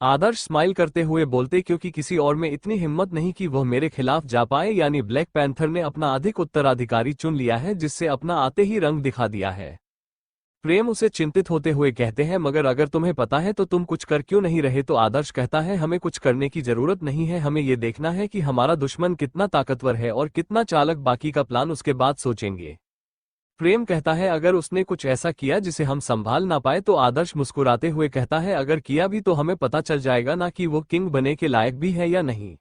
आदर्श स्माइल करते हुए बोलते, क्योंकि किसी और में इतनी हिम्मत नहीं कि वह मेरे खिलाफ जा पाए, यानी ब्लैक पैंथर ने अपना अधिक उत्तराधिकारी चुन लिया है, जिससे अपना आते ही रंग दिखा दिया है। प्रेम उसे चिंतित होते हुए कहते हैं, मगर अगर तुम्हें पता है तो तुम कुछ कर क्यों नहीं रहे? तो आदर्श कहता है, हमें कुछ करने की जरूरत नहीं है, हमें ये देखना है कि हमारा दुश्मन कितना ताकतवर है और कितना चालाक, बाकी का प्लान उसके बाद सोचेंगे। प्रेम कहता है, अगर उसने कुछ ऐसा किया जिसे हम संभाल ना पाए? तो आदर्श मुस्कुराते हुए कहता है, अगर किया भी तो हमें पता चल जाएगा ना कि वो किंग बने के लायक भी है या नहीं।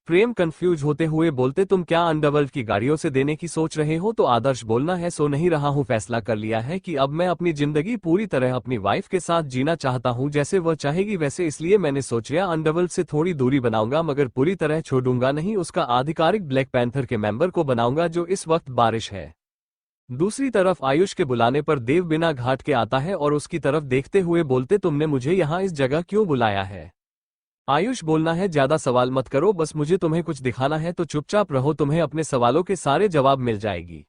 प्रेम कंफ्यूज होते हुए बोलते, तुम क्या अंडरवर्ल्ड की गाड़ियों से देने की सोच रहे हो? तो आदर्श बोलना है, सो नहीं रहा हूँ, फैसला कर लिया है कि अब मैं अपनी जिंदगी पूरी तरह अपनी वाइफ के साथ जीना चाहता हूँ, जैसे वह चाहेगी वैसे। इसलिए मैंने सोच लिया अंडरवर्ल्ड से थोड़ी दूरी बनाऊंगा, मगर पूरी तरह छोड़ूंगा नहीं। उसका आधिकारिक ब्लैक पैंथर के मेंबर को बनाऊंगा, जो इस वक्त बारिश है। दूसरी तरफ आयुष के बुलाने पर देव बिना घाट के आता है और उसकी तरफ देखते हुए बोलते, तुमने मुझे यहाँ इस जगह क्यों बुलाया है? आयुष बोलना है ज्यादा सवाल मत करो, बस मुझे तुम्हें कुछ दिखाना है तो चुपचाप रहो, तुम्हें अपने सवालों के सारे जवाब मिल जाएगी।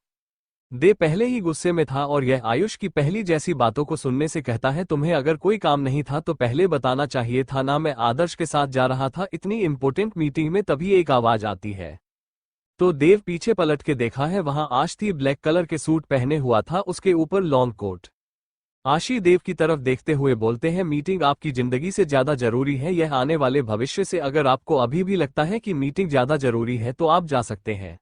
देव पहले ही गुस्से में था और यह आयुष की पहली जैसी बातों को सुनने से कहता है तुम्हें अगर कोई काम नहीं था तो पहले बताना चाहिए था ना, मैं आदर्श के साथ जा रहा था इतनी इंपॉर्टेंट मीटिंग में, तभी एक आवाज आती है। तो देव पीछे पलट के देखा है, वहां आश थी, ब्लैक कलर के सूट पहने हुआ था, उसके ऊपर लॉन्ग कोट। आशी देव की तरफ देखते हुए बोलते हैं मीटिंग आपकी जिंदगी से ज्यादा जरूरी है, यह आने वाले भविष्य से, अगर आपको अभी भी लगता है कि मीटिंग ज्यादा जरूरी है तो आप जा सकते हैं।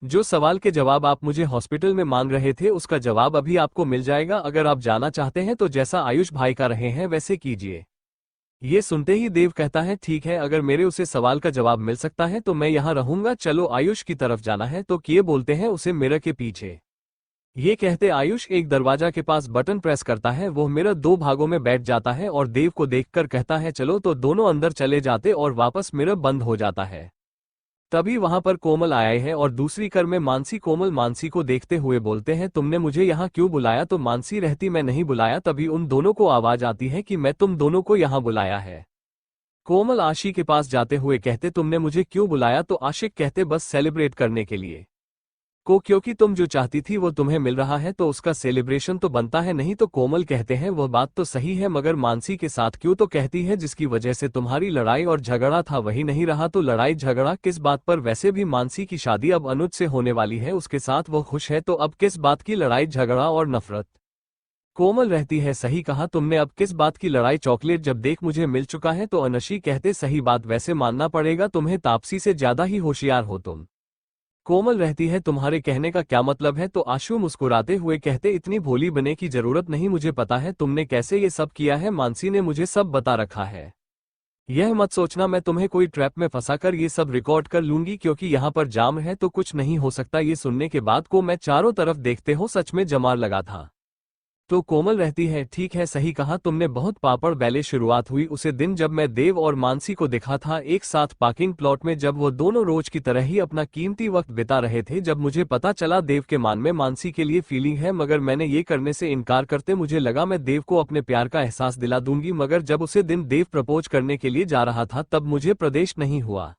जो सवाल के जवाब आप मुझे हॉस्पिटल में मांग रहे थे उसका जवाब अभी आपको मिल जाएगा, अगर आप जाना चाहते हैं तो जैसा आयुष भाई का रहे हैं वैसे कीजिए। ये सुनते ही देव कहता है ठीक है, अगर मेरे उसे सवाल का जवाब मिल सकता है तो मैं यहाँ रहूंगा, चलो आयुष की तरफ जाना है तो किए बोलते हैं उसे मिरर के पीछे। ये कहते आयुष एक दरवाजा के पास बटन प्रेस करता है, वो मिरर दो भागों में बैठ जाता है और देव को देखकर कहता है चलो, तो दोनों अंदर चले जाते और वापस मिरर बंद हो जाता है। तभी वहां पर कोमल आए हैं और दूसरी कर में मानसी। कोमल मानसी को देखते हुए बोलते हैं तुमने मुझे यहाँ क्यों बुलाया, तो मानसी रहती मैं नहीं बुलाया, तभी उन दोनों को आवाज आती है कि मैं तुम दोनों को यहाँ बुलाया है। कोमल आशी के पास जाते हुए कहते तुमने मुझे क्यों बुलाया, तो आशिक कहते बस सेलिब्रेट करने के लिए क्योंकि तुम जो चाहती थी वो तुम्हें मिल रहा है तो उसका सेलिब्रेशन तो बनता है नहीं, तो कोमल कहते हैं वह बात तो सही है, मगर मानसी के साथ क्यों, तो कहती है जिसकी वजह से तुम्हारी लड़ाई और झगड़ा था वही नहीं रहा, तो लड़ाई झगड़ा किस बात पर, वैसे भी मानसी की शादी अब अनुज से होने वाली है, उसके साथ वो खुश है, तो अब किस बात की लड़ाई झगड़ा और नफरत। कोमल रहती है सही कहा तुमने, अब किस बात की लड़ाई, चॉकलेट जब देख मुझे मिल चुका है, तो अनशी कहते सही बात, वैसे मानना पड़ेगा तुम्हें तापसी से ज्यादा ही होशियार हो तुम। कोमल रहती है तुम्हारे कहने का क्या मतलब है, तो आशु मुस्कुराते हुए कहते इतनी भोली बने की जरूरत नहीं, मुझे पता है तुमने कैसे ये सब किया है, मानसी ने मुझे सब बता रखा है। यह मत सोचना मैं तुम्हें कोई ट्रैप में फंसाकर ये सब रिकॉर्ड कर लूंगी, क्योंकि यहाँ पर जाम है तो कुछ नहीं हो सकता। ये सुनने के बाद को मैं चारों तरफ देखते हो सच में जमार लगा था। तो कोमल रहती है ठीक है सही कहा तुमने, बहुत पापड़ बेले। शुरुआत हुई उसे दिन जब मैं देव और मानसी को देखा था एक साथ पार्किंग प्लॉट में, जब वो दोनों रोज की तरह ही अपना कीमती वक्त बिता रहे थे। जब मुझे पता चला देव के मान में मानसी के लिए फीलिंग है, मगर मैंने ये करने से इनकार करते, मुझे लगा मैं देव को अपने प्यार का एहसास दिला दूंगी, मगर जब उसे दिन देव प्रपोज करने के लिए जा रहा था तब मुझे प्रदेश नहीं हुआ।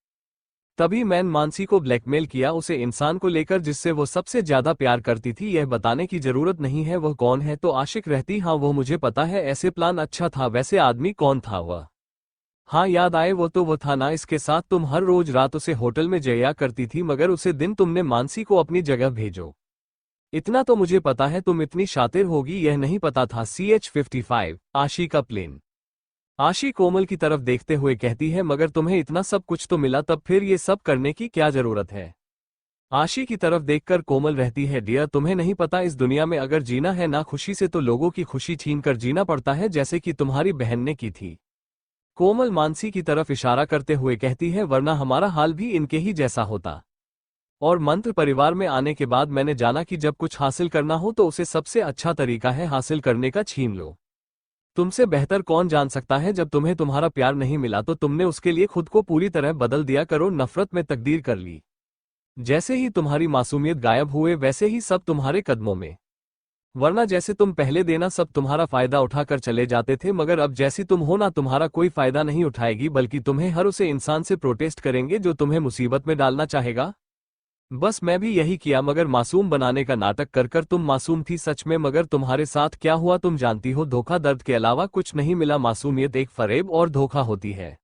तभी मैंने मानसी को ब्लैकमेल किया, उसे इंसान को लेकर जिससे वो सबसे ज्यादा प्यार करती थी। यह बताने की जरूरत नहीं है वह कौन है, तो आशिक रहती हाँ वो मुझे पता है, ऐसे प्लान अच्छा था, वैसे आदमी कौन था वह, हाँ याद आए वो था ना, इसके साथ तुम हर रोज रात उसे होटल में जया करती थी, मगर उसे दिन तुमने मानसी को अपनी जगह भेजो। इतना तो मुझे पता है तुम इतनी शातिर होगी, यह नहीं पता था। CH-55 आशी का प्लेन। आशी कोमल की तरफ देखते हुए कहती है मगर तुम्हें इतना सब कुछ तो मिला, तब फिर ये सब करने की क्या जरूरत है। आशी की तरफ देखकर कोमल रहती है डियर तुम्हें नहीं पता, इस दुनिया में अगर जीना है ना खुशी से तो लोगों की खुशी छीन कर जीना पड़ता है, जैसे कि तुम्हारी बहन ने की थी। कोमल मानसी की तरफ इशारा करते हुए कहती है वरना हमारा हाल भी इनके ही जैसा होता। और मंत्र परिवार में आने के बाद मैंने जाना कि जब कुछ हासिल करना हो तो उसे सबसे अच्छा तरीका है हासिल करने का छीन लो। तुमसे बेहतर कौन जान सकता है, जब तुम्हें तुम्हारा प्यार नहीं मिला तो तुमने उसके लिए खुद को पूरी तरह बदल दिया, करो नफरत में तकदीर कर ली। जैसे ही तुम्हारी मासूमियत गायब हुए वैसे ही सब तुम्हारे कदमों में, वरना जैसे तुम पहले देना सब तुम्हारा फायदा उठाकर चले जाते थे, मगर अब जैसी तुम हो ना तुम्हारा कोई फायदा नहीं उठाएगी, बल्कि तुम्हें हर उसे इंसान से प्रोटेस्ट करेंगे जो तुम्हें मुसीबत में डालना चाहेगा। बस मैं भी यही किया, मगर मासूम बनाने का नाटक कर कर तुम मासूम थी सच में, मगर तुम्हारे साथ क्या हुआ तुम जानती हो, धोखा, दर्द के अलावा कुछ नहीं मिला। मासूमियत एक फरेब और धोखा होती है।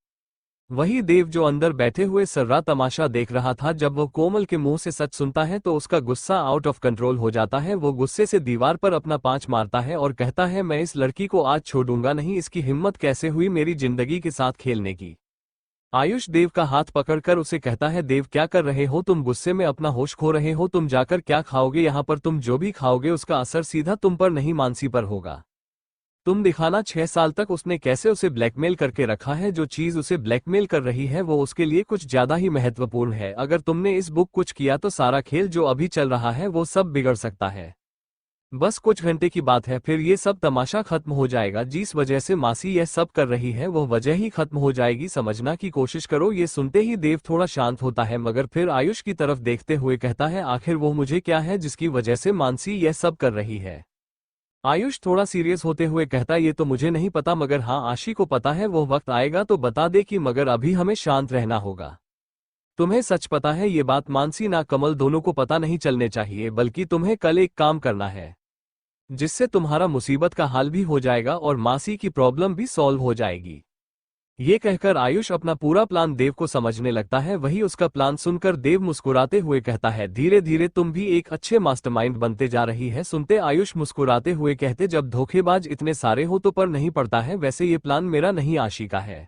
वही देव जो अंदर बैठे हुए सर्रा तमाशा देख रहा था, जब वो कोमल के मुंह से सच सुनता है तो उसका गुस्सा आउट ऑफ कंट्रोल हो जाता है। वो गुस्से से दीवार पर अपना पांच मारता है और कहता है मैं इस लड़की को आज छोड़ूंगा नहीं, इसकी हिम्मत कैसे हुई मेरी जिंदगी के साथ खेलने की। आयुष देव का हाथ पकड़कर उसे कहता है देव क्या कर रहे हो तुम, गुस्से में अपना होश खो रहे हो, तुम जाकर क्या खाओगे, यहाँ पर तुम जो भी खाओगे उसका असर सीधा तुम पर नहीं मानसी पर होगा। तुम दिखाना 6 साल तक उसने कैसे उसे ब्लैकमेल करके रखा है, जो चीज उसे ब्लैकमेल कर रही है वो उसके लिए कुछ ज्यादा ही महत्वपूर्ण है। अगर तुमने इस बुक कुछ किया तो सारा खेल जो अभी चल रहा है वो सब बिगड़ सकता है। बस कुछ घंटे की बात है, फिर ये सब तमाशा खत्म हो जाएगा। जिस वजह से मासी यह सब कर रही है वो वजह ही खत्म हो जाएगी, समझना की कोशिश करो। ये सुनते ही देव थोड़ा शांत होता है, मगर फिर आयुष की तरफ देखते हुए कहता है आखिर वो मुझे क्या है जिसकी वजह से मानसी यह सब कर रही है। आयुष थोड़ा सीरियस होते हुए कहता ये तो मुझे नहीं पता, मगर हाँ आशी को पता है, वो वक्त आएगा तो बता दे कि, मगर अभी हमें शांत रहना होगा। तुम्हें सच पता है ये बात मानसी ना कमल दोनों को पता नहीं चलने चाहिए, बल्कि तुम्हें कल एक काम करना है जिससे तुम्हारा मुसीबत का हल भी हो जाएगा और मासी की प्रॉब्लम भी सॉल्व हो जाएगी। ये कहकर आयुष अपना पूरा प्लान देव को समझने लगता है। वही उसका प्लान सुनकर देव मुस्कुराते हुए कहता है धीरे धीरे तुम भी एक अच्छे मास्टरमाइंड बनते जा रही है। सुनते आयुष मुस्कुराते हुए कहते जब धोखेबाज इतने सारे हो तो पर नहीं पड़ता है। वैसे ये प्लान मेरा नहीं आशी का है।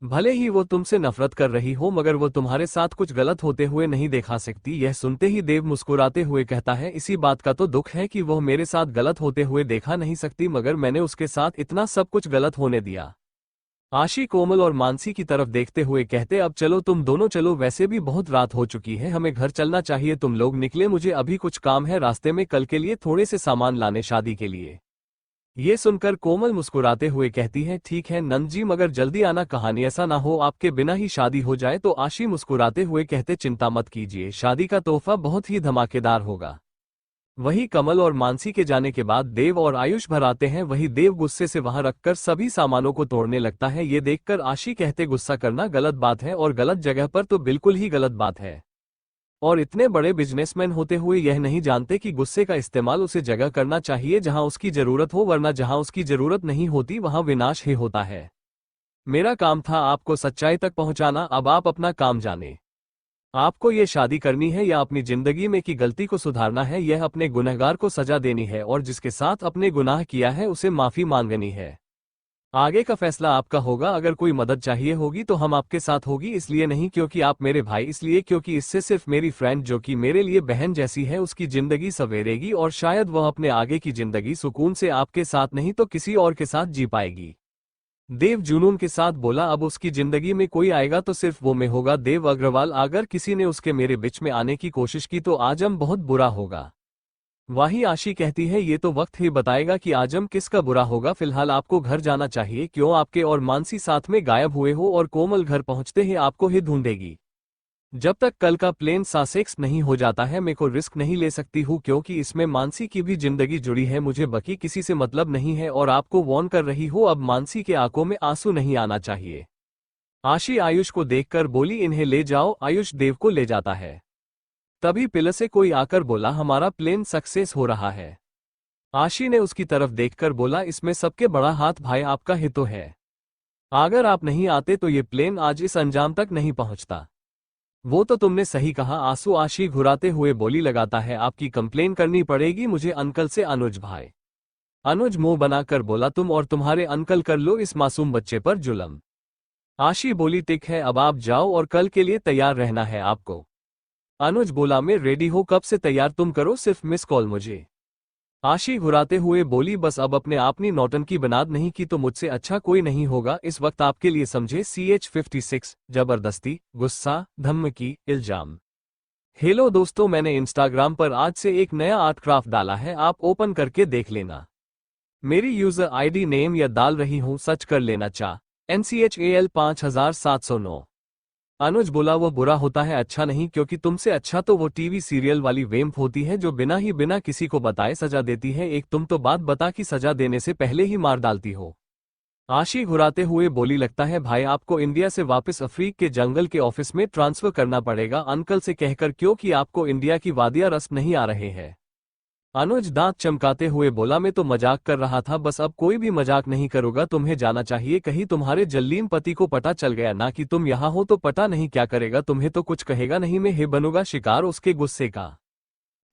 भले ही वो तुमसे नफरत कर रही हो मगर वो तुम्हारे साथ कुछ गलत होते हुए नहीं देखा सकती। यह सुनते ही देव मुस्कुराते हुए कहता है इसी बात का तो दुख है कि वो मेरे साथ गलत होते हुए देखा नहीं सकती, मगर मैंने उसके साथ इतना सब कुछ गलत होने दिया। आशी कोमल और मानसी की तरफ देखते हुए कहते अब चलो तुम दोनों चलो, वैसे भी बहुत रात हो चुकी है, हमें घर चलना चाहिए। तुम लोग निकले, मुझे अभी कुछ काम है रास्ते में, कल के लिए थोड़े से सामान लाने शादी के लिए। ये सुनकर कोमल मुस्कुराते हुए कहती है ठीक है नंद जी, मगर जल्दी आना, कहानी ऐसा ना हो आपके बिना ही शादी हो जाए। तो आशी मुस्कुराते हुए कहते चिंता मत कीजिए, शादी का तोहफा बहुत ही धमाकेदार होगा। वही कमल और मानसी के जाने के बाद देव और आयुष भर आते हैं। वही देव गुस्से से वहां रखकर सभी सामानों को तोड़ने लगता है। ये देखकर आशी कहते गुस्सा करना गलत बात है और गलत जगह पर तो बिल्कुल ही गलत बात है। और इतने बड़े बिजनेसमैन होते हुए यह नहीं जानते कि गुस्से का इस्तेमाल उसे जगह करना चाहिए जहां उसकी जरूरत हो, वरना जहां उसकी जरूरत नहीं होती वहां विनाश ही होता है। मेरा काम था आपको सच्चाई तक पहुंचाना, अब आप अपना काम जाने। आपको ये शादी करनी है या अपनी जिंदगी में की गलती को सुधारना है, यह अपने गुनहगार को सजा देनी है और जिसके साथ अपने गुनाह किया है उसे माफी मांगनी है। आगे का फैसला आपका होगा। अगर कोई मदद चाहिए होगी तो हम आपके साथ होगी, इसलिए नहीं क्योंकि आप मेरे भाई, इसलिए क्योंकि इससे सिर्फ मेरी फ्रेंड जो कि मेरे लिए बहन जैसी है उसकी जिंदगी सवेरेगी और शायद वह अपने आगे की जिंदगी सुकून से आपके साथ नहीं तो किसी और के साथ जी पाएगी। देव जुनून के साथ बोला अब उसकी जिंदगी में कोई आएगा तो सिर्फ वो मैं होगा, देव अग्रवाल। अगर किसी ने उसके मेरे बीच में आने की कोशिश की तो आजम बहुत बुरा होगा। वही आशी कहती है ये तो वक्त ही बताएगा कि आजम किसका बुरा होगा। फिलहाल आपको घर जाना चाहिए, क्यों आपके और मानसी साथ में गायब हुए हो और कोमल घर पहुंचते ही आपको ही ढूंढेगी। जब तक कल का प्लेन सासेक्स नहीं हो जाता है मैं को रिस्क नहीं ले सकती हूँ, क्योंकि इसमें मानसी की भी जिंदगी जुड़ी है। मुझे बाकी किसी से मतलब नहीं है और आपको वार्न कर रही हो, अब मानसी के आंखों में आंसू नहीं आना चाहिए। आशी आयुष को देखकर बोली इन्हें ले जाओ। आयुष देव को ले जाता है। तभी पिलर से कोई आकर बोला हमारा प्लेन सक्सेस हो रहा है। आशी ने उसकी तरफ देखकर बोला इसमें सबके बड़ा हाथ भाई आपका ही तो है। अगर आप नहीं आते तो ये प्लेन आज इस अंजाम तक नहीं पहुंचता। वो तो तुमने सही कहा। आंसू आशी घुराते हुए बोली लगाता है आपकी कंप्लेन करनी पड़ेगी मुझे अंकल से। अनुज भाई। अनुज मुंह बनाकर बोला तुम और तुम्हारे अंकल कर लो इस मासूम बच्चे पर जुल्म। आशी बोली ठीक है अब आप जाओ और कल के लिए तैयार रहना है आपको। अनुज बोला मैं रेडी हो कब से तैयार, तुम करो सिर्फ मिस कॉल मुझे। आशी घुराते हुए बोली बस अब अपने आपनी नौटंकी बनाद नहीं की तो मुझसे अच्छा कोई नहीं होगा इस वक्त आपके लिए, समझे। CH56 जबरदस्ती, गुस्सा, धमकी, इल्जाम। हेलो दोस्तों, मैंने इंस्टाग्राम पर आज से एक नया आर्ट क्राफ्ट डाला है, आप ओपन करके देख लेना। मेरी यूजर आईडी नेम या डाल रही हूं, सच कर लेना। NCHAL 5709। अनुज बोला वो बुरा होता है अच्छा नहीं, क्योंकि तुमसे अच्छा तो वो टीवी सीरियल वाली वेम्प होती है जो बिना किसी को बताए सजा देती है। एक तुम तो बात बता कि सजा देने से पहले ही मार डालती हो। आशी घुराते हुए बोली लगता है भाई आपको इंडिया से वापस अफ्रीक के जंगल के ऑफिस में ट्रांसफर करना पड़ेगा अंकल से कहकर, क्योंकि आपको इंडिया की वादियां रस्म नहीं आ रहे हैं। अनुज दांत चमकाते हुए बोला मैं तो मजाक कर रहा था, बस अब कोई भी मजाक नहीं करूंगा। तुम्हें जाना चाहिए, कहीं तुम्हारे जल्लीन पति को पता चल गया ना कि तुम यहाँ हो तो पता नहीं क्या करेगा, तुम्हें तो कुछ कहेगा नहीं, मैं ही बनूंगा शिकार उसके गुस्से का।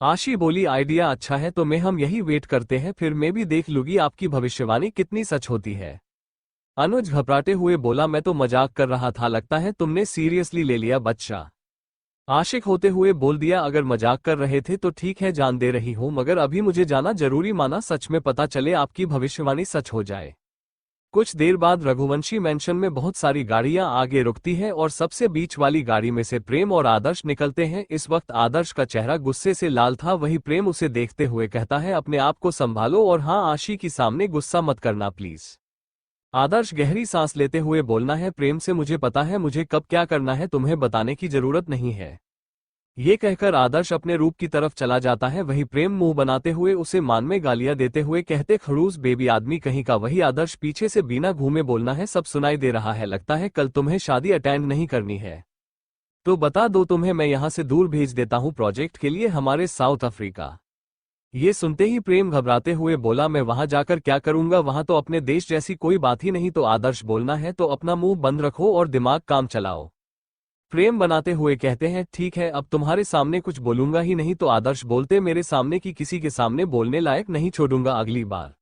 आशी बोली आइडिया अच्छा है तो मैं हम यही वेट करते हैं, फिर मैं भी देख लूंगी आपकी भविष्यवाणी कितनी सच होती है। अनुज घबराते हुए बोला मैं तो मजाक कर रहा था, लगता है तुमने सीरियसली ले लिया बच्चा। आशिक होते हुए बोल दिया अगर मजाक कर रहे थे तो ठीक है जान दे रही हूं, मगर अभी मुझे जाना जरूरी माना, सच में पता चले आपकी भविष्यवाणी सच हो जाए। कुछ देर बाद रघुवंशी मैंशन में बहुत सारी गाड़ियां आगे रुकती है और सबसे बीच वाली गाड़ी में से प्रेम और आदर्श निकलते हैं। इस वक्त आदर्श का चेहरा गुस्से से लाल था। वही प्रेम उसे देखते हुए कहता है अपने आप को संभालो और हाँ आशी की सामने गुस्सा मत करना प्लीज। आदर्श गहरी सांस लेते हुए बोलना है प्रेम से मुझे पता है मुझे कब क्या करना है, तुम्हें बताने की जरूरत नहीं है। ये कहकर आदर्श अपने रूप की तरफ चला जाता है। वही प्रेम मुंह बनाते हुए उसे मान में गालियां देते हुए कहते, खड़ूस बेबी आदमी कहीं का। वही आदर्श पीछे से बिना घूमे बोलना है, सब सुनाई दे रहा है, लगता है कल तुम्हें शादी अटेंड नहीं करनी है तो बता दो, तुम्हें मैं यहां से दूर भेज देता हूं प्रोजेक्ट के लिए हमारे साउथ अफ्रीका। ये सुनते ही प्रेम घबराते हुए बोला, मैं वहां जाकर क्या करूंगा, वहां तो अपने देश जैसी कोई बात ही नहीं। तो आदर्श, बोलना है तो अपना मुंह बंद रखो और दिमाग काम चलाओ। प्रेम बनाते हुए कहते हैं, ठीक है अब तुम्हारे सामने कुछ बोलूंगा ही नहीं। तो आदर्श बोलते, मेरे सामने की किसी के सामने बोलने लायक नहीं छोड़ूंगा अगली बार।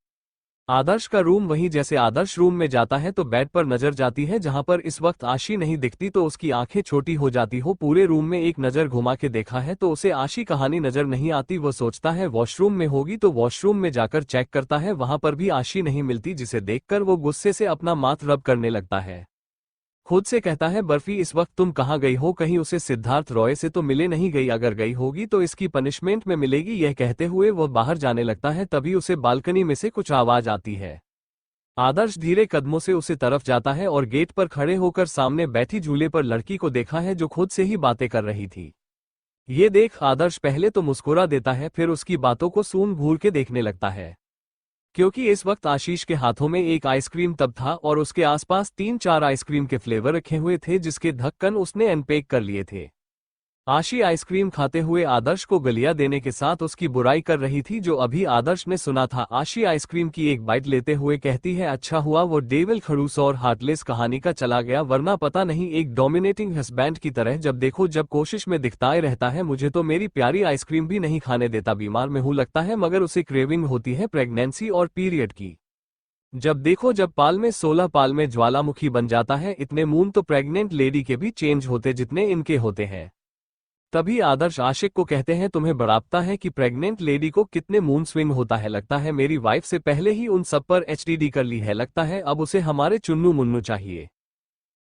आदर्श का रूम वहीं। जैसे आदर्श रूम में जाता है तो बेड पर नजर जाती है जहां पर इस वक्त आशी नहीं दिखती तो उसकी आंखें छोटी हो जाती हो। पूरे रूम में एक नजर घुमा के देखा है तो उसे आशी कहानी नजर नहीं आती। वो सोचता है वॉशरूम में होगी तो वॉशरूम में जाकर चेक करता है, वहां पर भी आशी नहीं मिलती, जिसे देखकर वो गुस्से से अपना माथ रब करने लगता है। खुद से कहता है, बर्फी इस वक्त तुम कहाँ गई हो, कहीं उसे सिद्धार्थ रॉय से तो मिले नहीं गई, अगर गई होगी तो इसकी पनिशमेंट में मिलेगी। यह कहते हुए वो बाहर जाने लगता है, तभी उसे बालकनी में से कुछ आवाज आती है। आदर्श धीरे कदमों से उसे तरफ जाता है और गेट पर खड़े होकर सामने बैठी झूले पर लड़की को देखा है जो खुद से ही बातें कर रही थी। ये देख आदर्श पहले तो मुस्कुरा देता है, फिर उसकी बातों को सूंघ घूर के देखने लगता है, क्योंकि इस वक्त आशीष के हाथों में एक आइसक्रीम टब था और उसके आसपास 3-4 आइसक्रीम के फ्लेवर रखे हुए थे जिसके ढक्कन उसने अनपैक कर लिए थे। आशी आइसक्रीम खाते हुए आदर्श को गलियां देने के साथ उसकी बुराई कर रही थी जो अभी आदर्श ने सुना था। आशी आइसक्रीम की एक बाइट लेते हुए कहती है, अच्छा हुआ वो डेविल खड़ूस और हार्टलेस कहानी का चला गया, वरना पता नहीं एक डोमिनेटिंग हस्बैंड की तरह जब देखो जब कोशिश में दिखता ही रहता है। मुझे तो मेरी प्यारी आइसक्रीम भी नहीं खाने देता, बीमार में हूँ लगता है, मगर उसे क्रेविंग होती है प्रेगनेंसी और पीरियड की। जब देखो जब पाल में 16 पाल में ज्वालामुखी बन जाता है। इतने मून तो प्रेग्नेंट लेडी के भी चेंज होते जितने इनके होते हैं। तभी आदर्श आशिक को कहते हैं, तुम्हें बड़ापता है कि प्रेग्नेंट लेडी को कितने मून स्विंग होता है, लगता है मेरी वाइफ से पहले ही उन सब पर एचडीडी कर ली है, लगता है अब उसे हमारे चुन्नू मुन्नू चाहिए।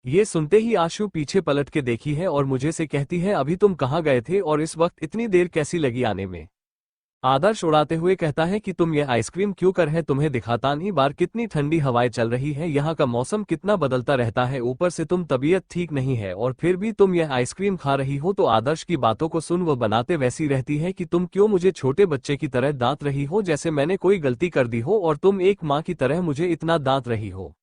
ये सुनते ही आशु पीछे पलट के देखी है और मुझे से कहती है, अभी तुम कहाँ गए थे और इस वक्त इतनी देर कैसी लगी आने में। आदर्श उड़ाते हुए कहता है कि तुम ये आइसक्रीम क्यों कर है, तुम्हें दिखाता नहीं बार कितनी ठंडी हवाएं चल रही है, यहाँ का मौसम कितना बदलता रहता है, ऊपर से तुम तबीयत ठीक नहीं है और फिर भी तुम यह आइसक्रीम खा रही हो। तो आदर्श की बातों को सुन वो बनाते वैसी रहती है कि तुम क्यों मुझे छोटे बच्चे की तरह डांट रही हो, जैसे मैंने कोई गलती कर दी हो और तुम एक माँ की तरह मुझे इतना डांट रही हो।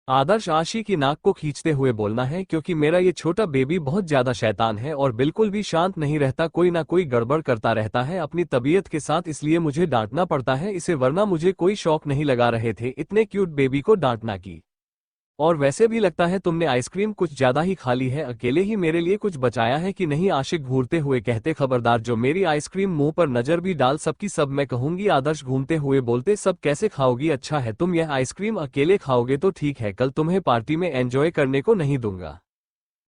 आदर्श आशी की नाक को खींचते हुए बोलना है, क्योंकि मेरा ये छोटा बेबी बहुत ज्यादा शैतान है और बिल्कुल भी शांत नहीं रहता, कोई ना कोई गड़बड़ करता रहता है अपनी तबीयत के साथ, इसलिए मुझे डांटना पड़ता है इसे, वरना मुझे कोई शौक नहीं लगा रहे थे इतने क्यूट बेबी को डांटना की। और वैसे भी लगता है तुमने आइसक्रीम कुछ ज्यादा ही खा ली है, अकेले ही मेरे लिए कुछ बचाया है कि नहीं। आशिक घूरते हुए कहते, खबरदार जो मेरी आइसक्रीम मुंह पर नजर भी डाल सबकी सब मैं कहूंगी। आदर्श घूमते हुए बोलते, सब कैसे खाओगी, अच्छा है तुम यह आइसक्रीम अकेले खाओगे तो ठीक है, कल तुम्हें पार्टी में एंजॉय करने को नहीं दूंगा।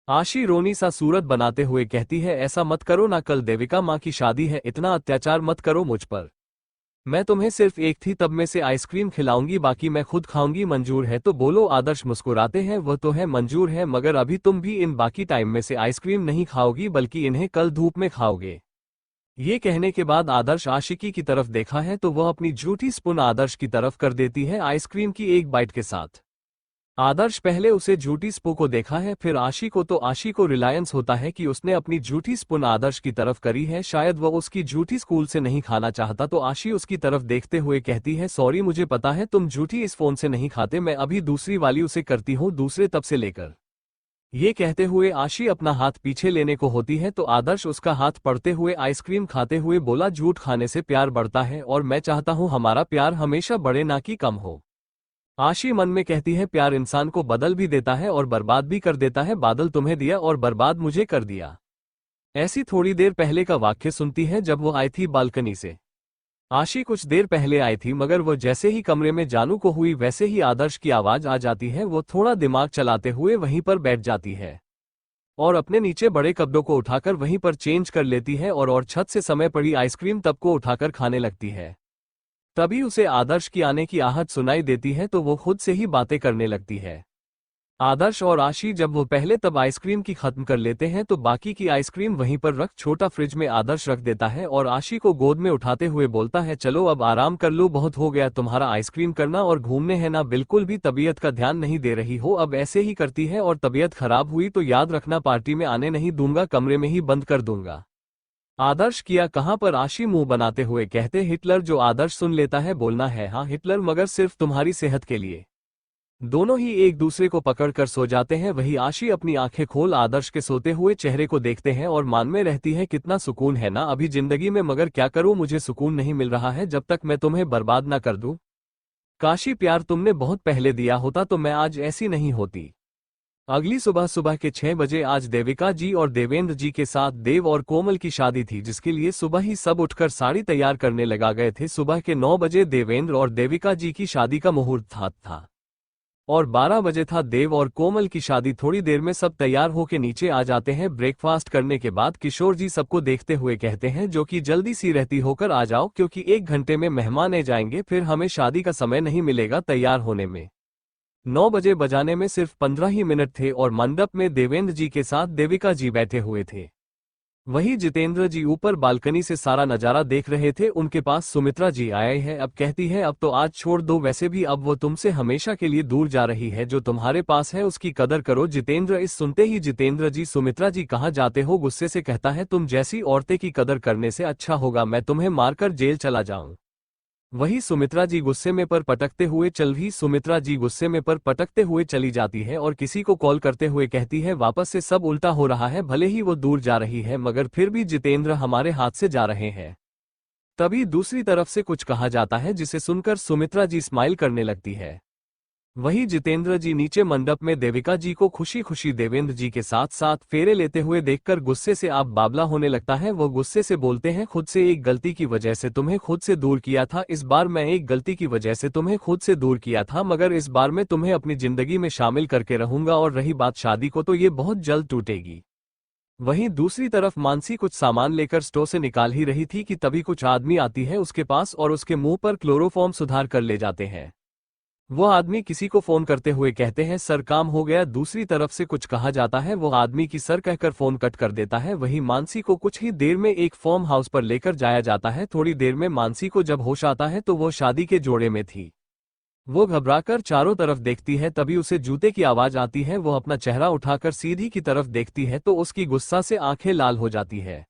आशी रोनी सा सूरत बनाते हुए कहती है, ऐसा मत करो ना, कल देविका माँ की शादी है, इतना अत्याचार मत करो मुझ पर, मैं तुम्हें सिर्फ एक थी तब में से आइसक्रीम खिलाऊंगी, बाकी मैं खुद खाऊंगी, मंजूर है तो बोलो। आदर्श मुस्कुराते हैं, वह तो है मंजूर है, मगर अभी तुम भी इन बाकी टाइम में से आइसक्रीम नहीं खाओगी बल्कि इन्हें कल धूप में खाओगे। ये कहने के बाद आदर्श आशिकी की तरफ देखा है तो वह अपनी झूठी स्पून आदर्श की तरफ कर देती है आइसक्रीम की एक बाइट के साथ। आदर्श पहले उसे झूठी स्पू को देखा है, फिर आशी को, तो आशी को रिलायंस होता है कि उसने अपनी झूठी स्पून आदर्श की तरफ करी है, शायद वह उसकी झूठी स्कूल से नहीं खाना चाहता। तो आशी उसकी तरफ देखते हुए कहती है, सॉरी मुझे पता है तुम झूठी इस फोन से नहीं खाते, मैं अभी दूसरी वाली उसे करती हूँ दूसरे तब से लेकर। ये कहते हुए आशी अपना हाथ पीछे लेने को होती है तो आदर्श उसका हाथ पड़ते हुए आइसक्रीम खाते हुए बोला, झूठ खाने से प्यार बढ़ता है और मैं चाहता हूँ हमारा प्यार हमेशा बढ़े ना कि कम हो। आशी मन में कहती है, प्यार इंसान को बदल भी देता है और बर्बाद भी कर देता है, बादल तुम्हें दिया और बर्बाद मुझे कर दिया। ऐसी थोड़ी देर पहले का वाक्य सुनती है जब वो आई थी बालकनी से। आशी कुछ देर पहले आई थी मगर वो जैसे ही कमरे में जानू को हुई वैसे ही आदर्श की आवाज आ जाती है, वो थोड़ा दिमाग चलाते हुए वहीं पर बैठ जाती है और अपने नीचे बड़े कपड़ों को उठाकर वहीं पर चेंज कर लेती है और छत से समय पड़ी आइसक्रीम तब को उठाकर खाने लगती है। तभी उसे आदर्श की आने की आहट सुनाई देती है तो वो खुद से ही बातें करने लगती है। आदर्श और आशी जब वो पहले तब आइसक्रीम की खत्म कर लेते हैं तो बाकी की आइसक्रीम वहीं पर रख छोटा फ्रिज में आदर्श रख देता है और आशी को गोद में उठाते हुए बोलता है, चलो अब आराम कर लो, बहुत हो गया तुम्हारा आइसक्रीम करना और घूमने है ना, बिल्कुल भी तबीयत का ध्यान नहीं दे रही हो, अब ऐसे ही करती है और तबीयत खराब हुई तो याद रखना पार्टी में आने नहीं दूंगा, कमरे में ही बंद कर दूंगा। आदर्श किया कहाँ पर? आशी मुंह बनाते हुए कहते हिटलर। जो आदर्श सुन लेता है बोलना है हाँ हिटलर, मगर सिर्फ तुम्हारी सेहत के लिए। दोनों ही एक दूसरे को पकड़कर सो जाते हैं। वही आशी अपनी आंखें खोल आदर्श के सोते हुए चेहरे को देखते हैं और मान में रहती है कितना सुकून है ना अभी जिंदगी में, मगर क्या करूं मुझे सुकून नहीं मिल रहा है जब तक मैं तुम्हें बर्बाद ना कर दूं। काशी प्यार तुमने बहुत पहले दिया होता तो मैं आज ऐसी नहीं होती। अगली सुबह सुबह के 6 बजे आज देविका जी और देवेंद्र जी के साथ देव और कोमल की शादी थी, जिसके लिए सुबह ही सब उठकर साड़ी तैयार करने लगा गए थे। सुबह के 9 बजे देवेंद्र और देविका जी की शादी का मुहूर्त था और 12 बजे था देव और कोमल की शादी। थोड़ी देर में सब तैयार होके नीचे आ जाते हैं। ब्रेकफास्ट करने के बाद किशोर जी सबको देखते हुए कहते हैं जो कि जल्दी सी रहती होकर आ जाओ, क्योंकि 1 घंटे में मेहमान आ जाएंगे, फिर हमें शादी का समय नहीं मिलेगा तैयार होने में। 9 बजे बजाने में सिर्फ 15 ही मिनट थे और मंडप में देवेंद्र जी के साथ देविका जी बैठे हुए थे। वही जितेंद्र जी ऊपर बालकनी से सारा नजारा देख रहे थे। उनके पास सुमित्रा जी आए हैं। अब कहती है अब तो आज छोड़ दो, वैसे भी अब वो तुमसे हमेशा के लिए दूर जा रही है, जो तुम्हारे पास है उसकी कदर करो। जितेंद्र इस सुनते ही जितेंद्र जी सुमित्रा जी कहाँ जाते हो गुस्से से कहता है तुम जैसी औरतें की कदर करने से अच्छा होगा मैं तुम्हें मारकर जेल चला जाऊं। वही सुमित्रा जी गुस्से में पर पटकते हुए चली जाती है और किसी को कॉल करते हुए कहती है वापस से सब उल्टा हो रहा है, भले ही वो दूर जा रही है मगर फिर भी जितेंद्र हमारे हाथ से जा रहे हैं। तभी दूसरी तरफ से कुछ कहा जाता है जिसे सुनकर सुमित्रा जी स्माइल करने लगती है। वही जितेंद्र जी नीचे मंडप में देविका जी को खुशी खुशी देवेंद्र जी के साथ साथ फेरे लेते हुए देखकर गुस्से से आप बाबला होने लगता है। वो गुस्से से बोलते हैं खुद से एक गलती की वजह से तुम्हें खुद से दूर किया था, इस बार मैं एक गलती की वजह से तुम्हें खुद से दूर किया था, मगर इस बार मैं तुम्हें अपनी जिंदगी में शामिल करके रहूंगा। और रही बात शादी को तो ये बहुत जल्द टूटेगी। वहीं दूसरी तरफ मानसी कुछ सामान लेकर स्टोर से निकाल ही रही थी कि तभी कुछ आदमी आती है उसके पास और उसके मुंह पर क्लोरोफॉर्म सुधार कर ले जाते हैं। वो आदमी किसी को फोन करते हुए कहते हैं सर काम हो गया। दूसरी तरफ से कुछ कहा जाता है, वो आदमी की सर कहकर फोन कट कर देता है। वही मानसी को कुछ ही देर में एक फार्म हाउस पर लेकर जाया जाता है। थोड़ी देर में मानसी को जब होश आता है तो वो शादी के जोड़े में थी। वो घबराकर चारों तरफ देखती है, तभी उसे जूते की आवाज आती है। वो अपना चेहरा उठाकर सीधी की तरफ देखती है तो उसकी गुस्सा से आंखें लाल हो जाती है।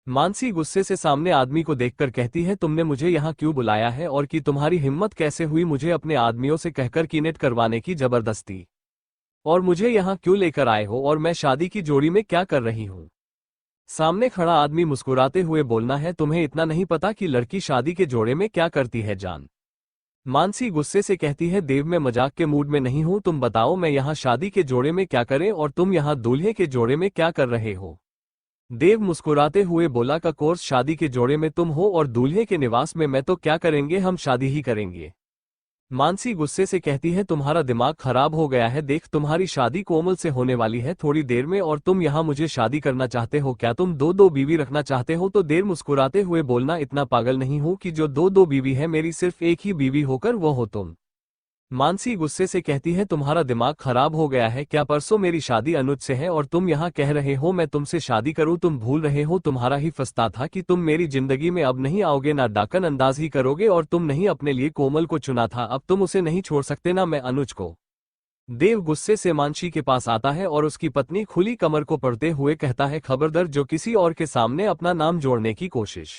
मानसी गुस्से से सामने आदमी को देखकर कहती है तुमने मुझे यहाँ क्यों बुलाया है और कि तुम्हारी हिम्मत कैसे हुई मुझे अपने आदमियों से कहकर किडनैप करवाने की जबरदस्ती, और मुझे यहाँ क्यों लेकर आए हो और मैं शादी की जोड़ी में क्या कर रही हूँ। सामने खड़ा आदमी मुस्कुराते हुए बोलना है तुम्हें इतना नहीं पता कि लड़की शादी के जोड़े में क्या करती है जान। मानसी गुस्से से कहती है देव मैं मजाक के मूड में नहीं हूँ, तुम बताओ मैं यहाँ शादी के जोड़े में क्या करें और तुम यहाँ दूल्हे के जोड़े में क्या कर रहे हो। देव मुस्कुराते हुए बोला का कोर्स शादी के जोड़े में तुम हो और दूल्हे के निवास में मैं तो क्या करेंगे, हम शादी ही करेंगे। मानसी गुस्से से कहती है तुम्हारा दिमाग खराब हो गया है, देख तुम्हारी शादी कोमल से होने वाली है थोड़ी देर में और तुम यहाँ मुझे शादी करना चाहते हो क्या, तुम दो दो बीवी रखना चाहते हो। तो देव मुस्कुराते हुए बोलना इतना पागल नहीं हूँ कि जो दो दो बीवी है, मेरी सिर्फ एक ही बीवी होकर वो हो तुम। मानसी गुस्से से कहती है तुम्हारा दिमाग खराब हो गया है क्या, परसों मेरी शादी अनुज से है और तुम यहाँ कह रहे हो मैं तुमसे शादी करूँ। तुम भूल रहे हो तुम्हारा ही फंसता था कि तुम मेरी जिंदगी में अब नहीं आओगे, ना डाकन अंदाज ही करोगे, और तुम नहीं अपने लिए कोमल को चुना था, अब तुम उसे नहीं छोड़ सकते ना मैं अनुज को। देव गुस्से से मानसी के पास आता है और उसकी पत्नी खुली कमर को पड़ते हुए कहता है खबरदार जो किसी और के सामने अपना नाम जोड़ने की कोशिश।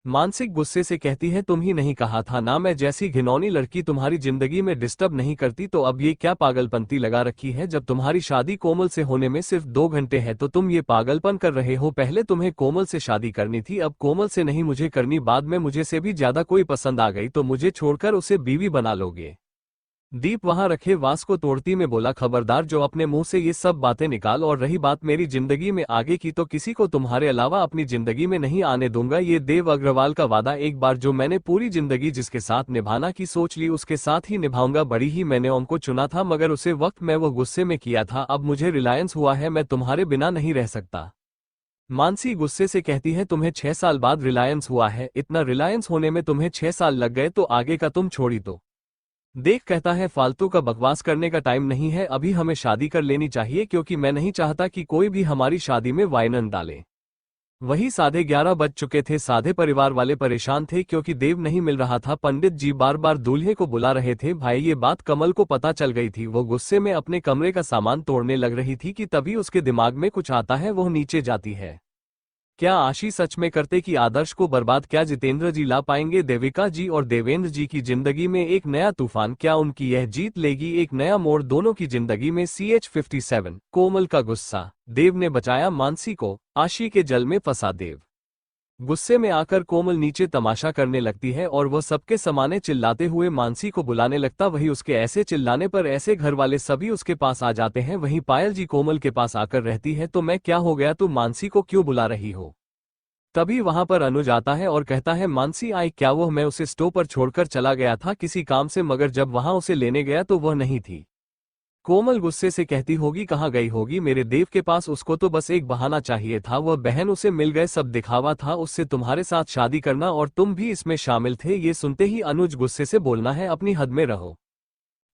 मानसिक गुस्से से कहती है तुम ही नहीं कहा था ना मैं जैसी घिनौनी लड़की तुम्हारी जिंदगी में डिस्टर्ब नहीं करती, तो अब ये क्या पागलपंती लगा रखी है। जब तुम्हारी शादी कोमल से होने में सिर्फ 2 घंटे है तो तुम ये पागलपन कर रहे हो। पहले तुम्हें कोमल से शादी करनी थी, अब कोमल से नहीं मुझे करनी, बाद में मुझे से भी ज्यादा कोई पसंद आ गई तो मुझे छोड़कर उसे बीवी बना लोगे। दीप वहां रखे वास को तोड़ती में बोला खबरदार जो अपने मुंह से ये सब बातें निकाल, और रही बात मेरी जिंदगी में आगे की तो किसी को तुम्हारे अलावा अपनी जिंदगी में नहीं आने दूंगा। ये देव अग्रवाल का वादा एक बार जो मैंने पूरी जिंदगी जिसके साथ निभाना की सोच ली उसके साथ ही निभाऊंगा। बड़ी ही मैंने ओम को चुना था मगर उसे वक्त मैं वो गुस्से में किया था, अब मुझे रिलायंस हुआ है, मैं तुम्हारे बिना नहीं रह सकता। मानसी गुस्से से कहती है तुम्हें 6 साल बाद रिलायंस हुआ है, इतना रिलायंस होने में तुम्हें 6 साल लग गए तो आगे का तुम छोड़ी तो देख कहता है फालतू का बकवास करने का टाइम नहीं है, अभी हमें शादी कर लेनी चाहिए क्योंकि मैं नहीं चाहता कि कोई भी हमारी शादी में वाइनन डाले। वही 11:30 बज चुके थे। साधे परिवार वाले परेशान थे क्योंकि देव नहीं मिल रहा था। पंडित जी बार बार दूल्हे को बुला रहे थे। भाई ये बात कमल को पता चल गई थी, वो गुस्से में अपने कमरे का सामान तोड़ने लग रही थी कि तभी उसके दिमाग में कुछ आता है, वो नीचे जाती है। क्या आशी सच में करते कि आदर्श को बर्बाद? क्या जितेंद्र जी ला पाएंगे देविका जी और देवेंद्र जी की जिंदगी में एक नया तूफान? क्या उनकी यह जीत लेगी एक नया मोड़ दोनों की जिंदगी में? CH57 कोमल का गुस्सा। देव ने बचाया मानसी को, आशी के जल में फंसा देव। गुस्से में आकर कोमल नीचे तमाशा करने लगती है और वह सबके समाने चिल्लाते हुए मानसी को बुलाने लगता। वही उसके ऐसे चिल्लाने पर ऐसे घर वाले सभी उसके पास आ जाते हैं। वहीं पायल जी कोमल के पास आकर रहती है। तो मैं क्या हो गया, तू मानसी को क्यों बुला रही हो? तभी वहां पर अनुज आता है और कहता है मानसी आई क्या? वो मैं उसे स्टोव पर छोड़कर चला गया था किसी काम से, मगर जब वहां उसे लेने गया तो वह नहीं थी। कोमल गुस्से से कहती होगी कहाँ गई होगी मेरे देव के पास, उसको तो बस एक बहाना चाहिए था, वह बहन उसे मिल गए, सब दिखावा था उससे तुम्हारे साथ शादी करना और तुम भी इसमें शामिल थे। ये सुनते ही अनुज गुस्से से बोलना है अपनी हद में रहो।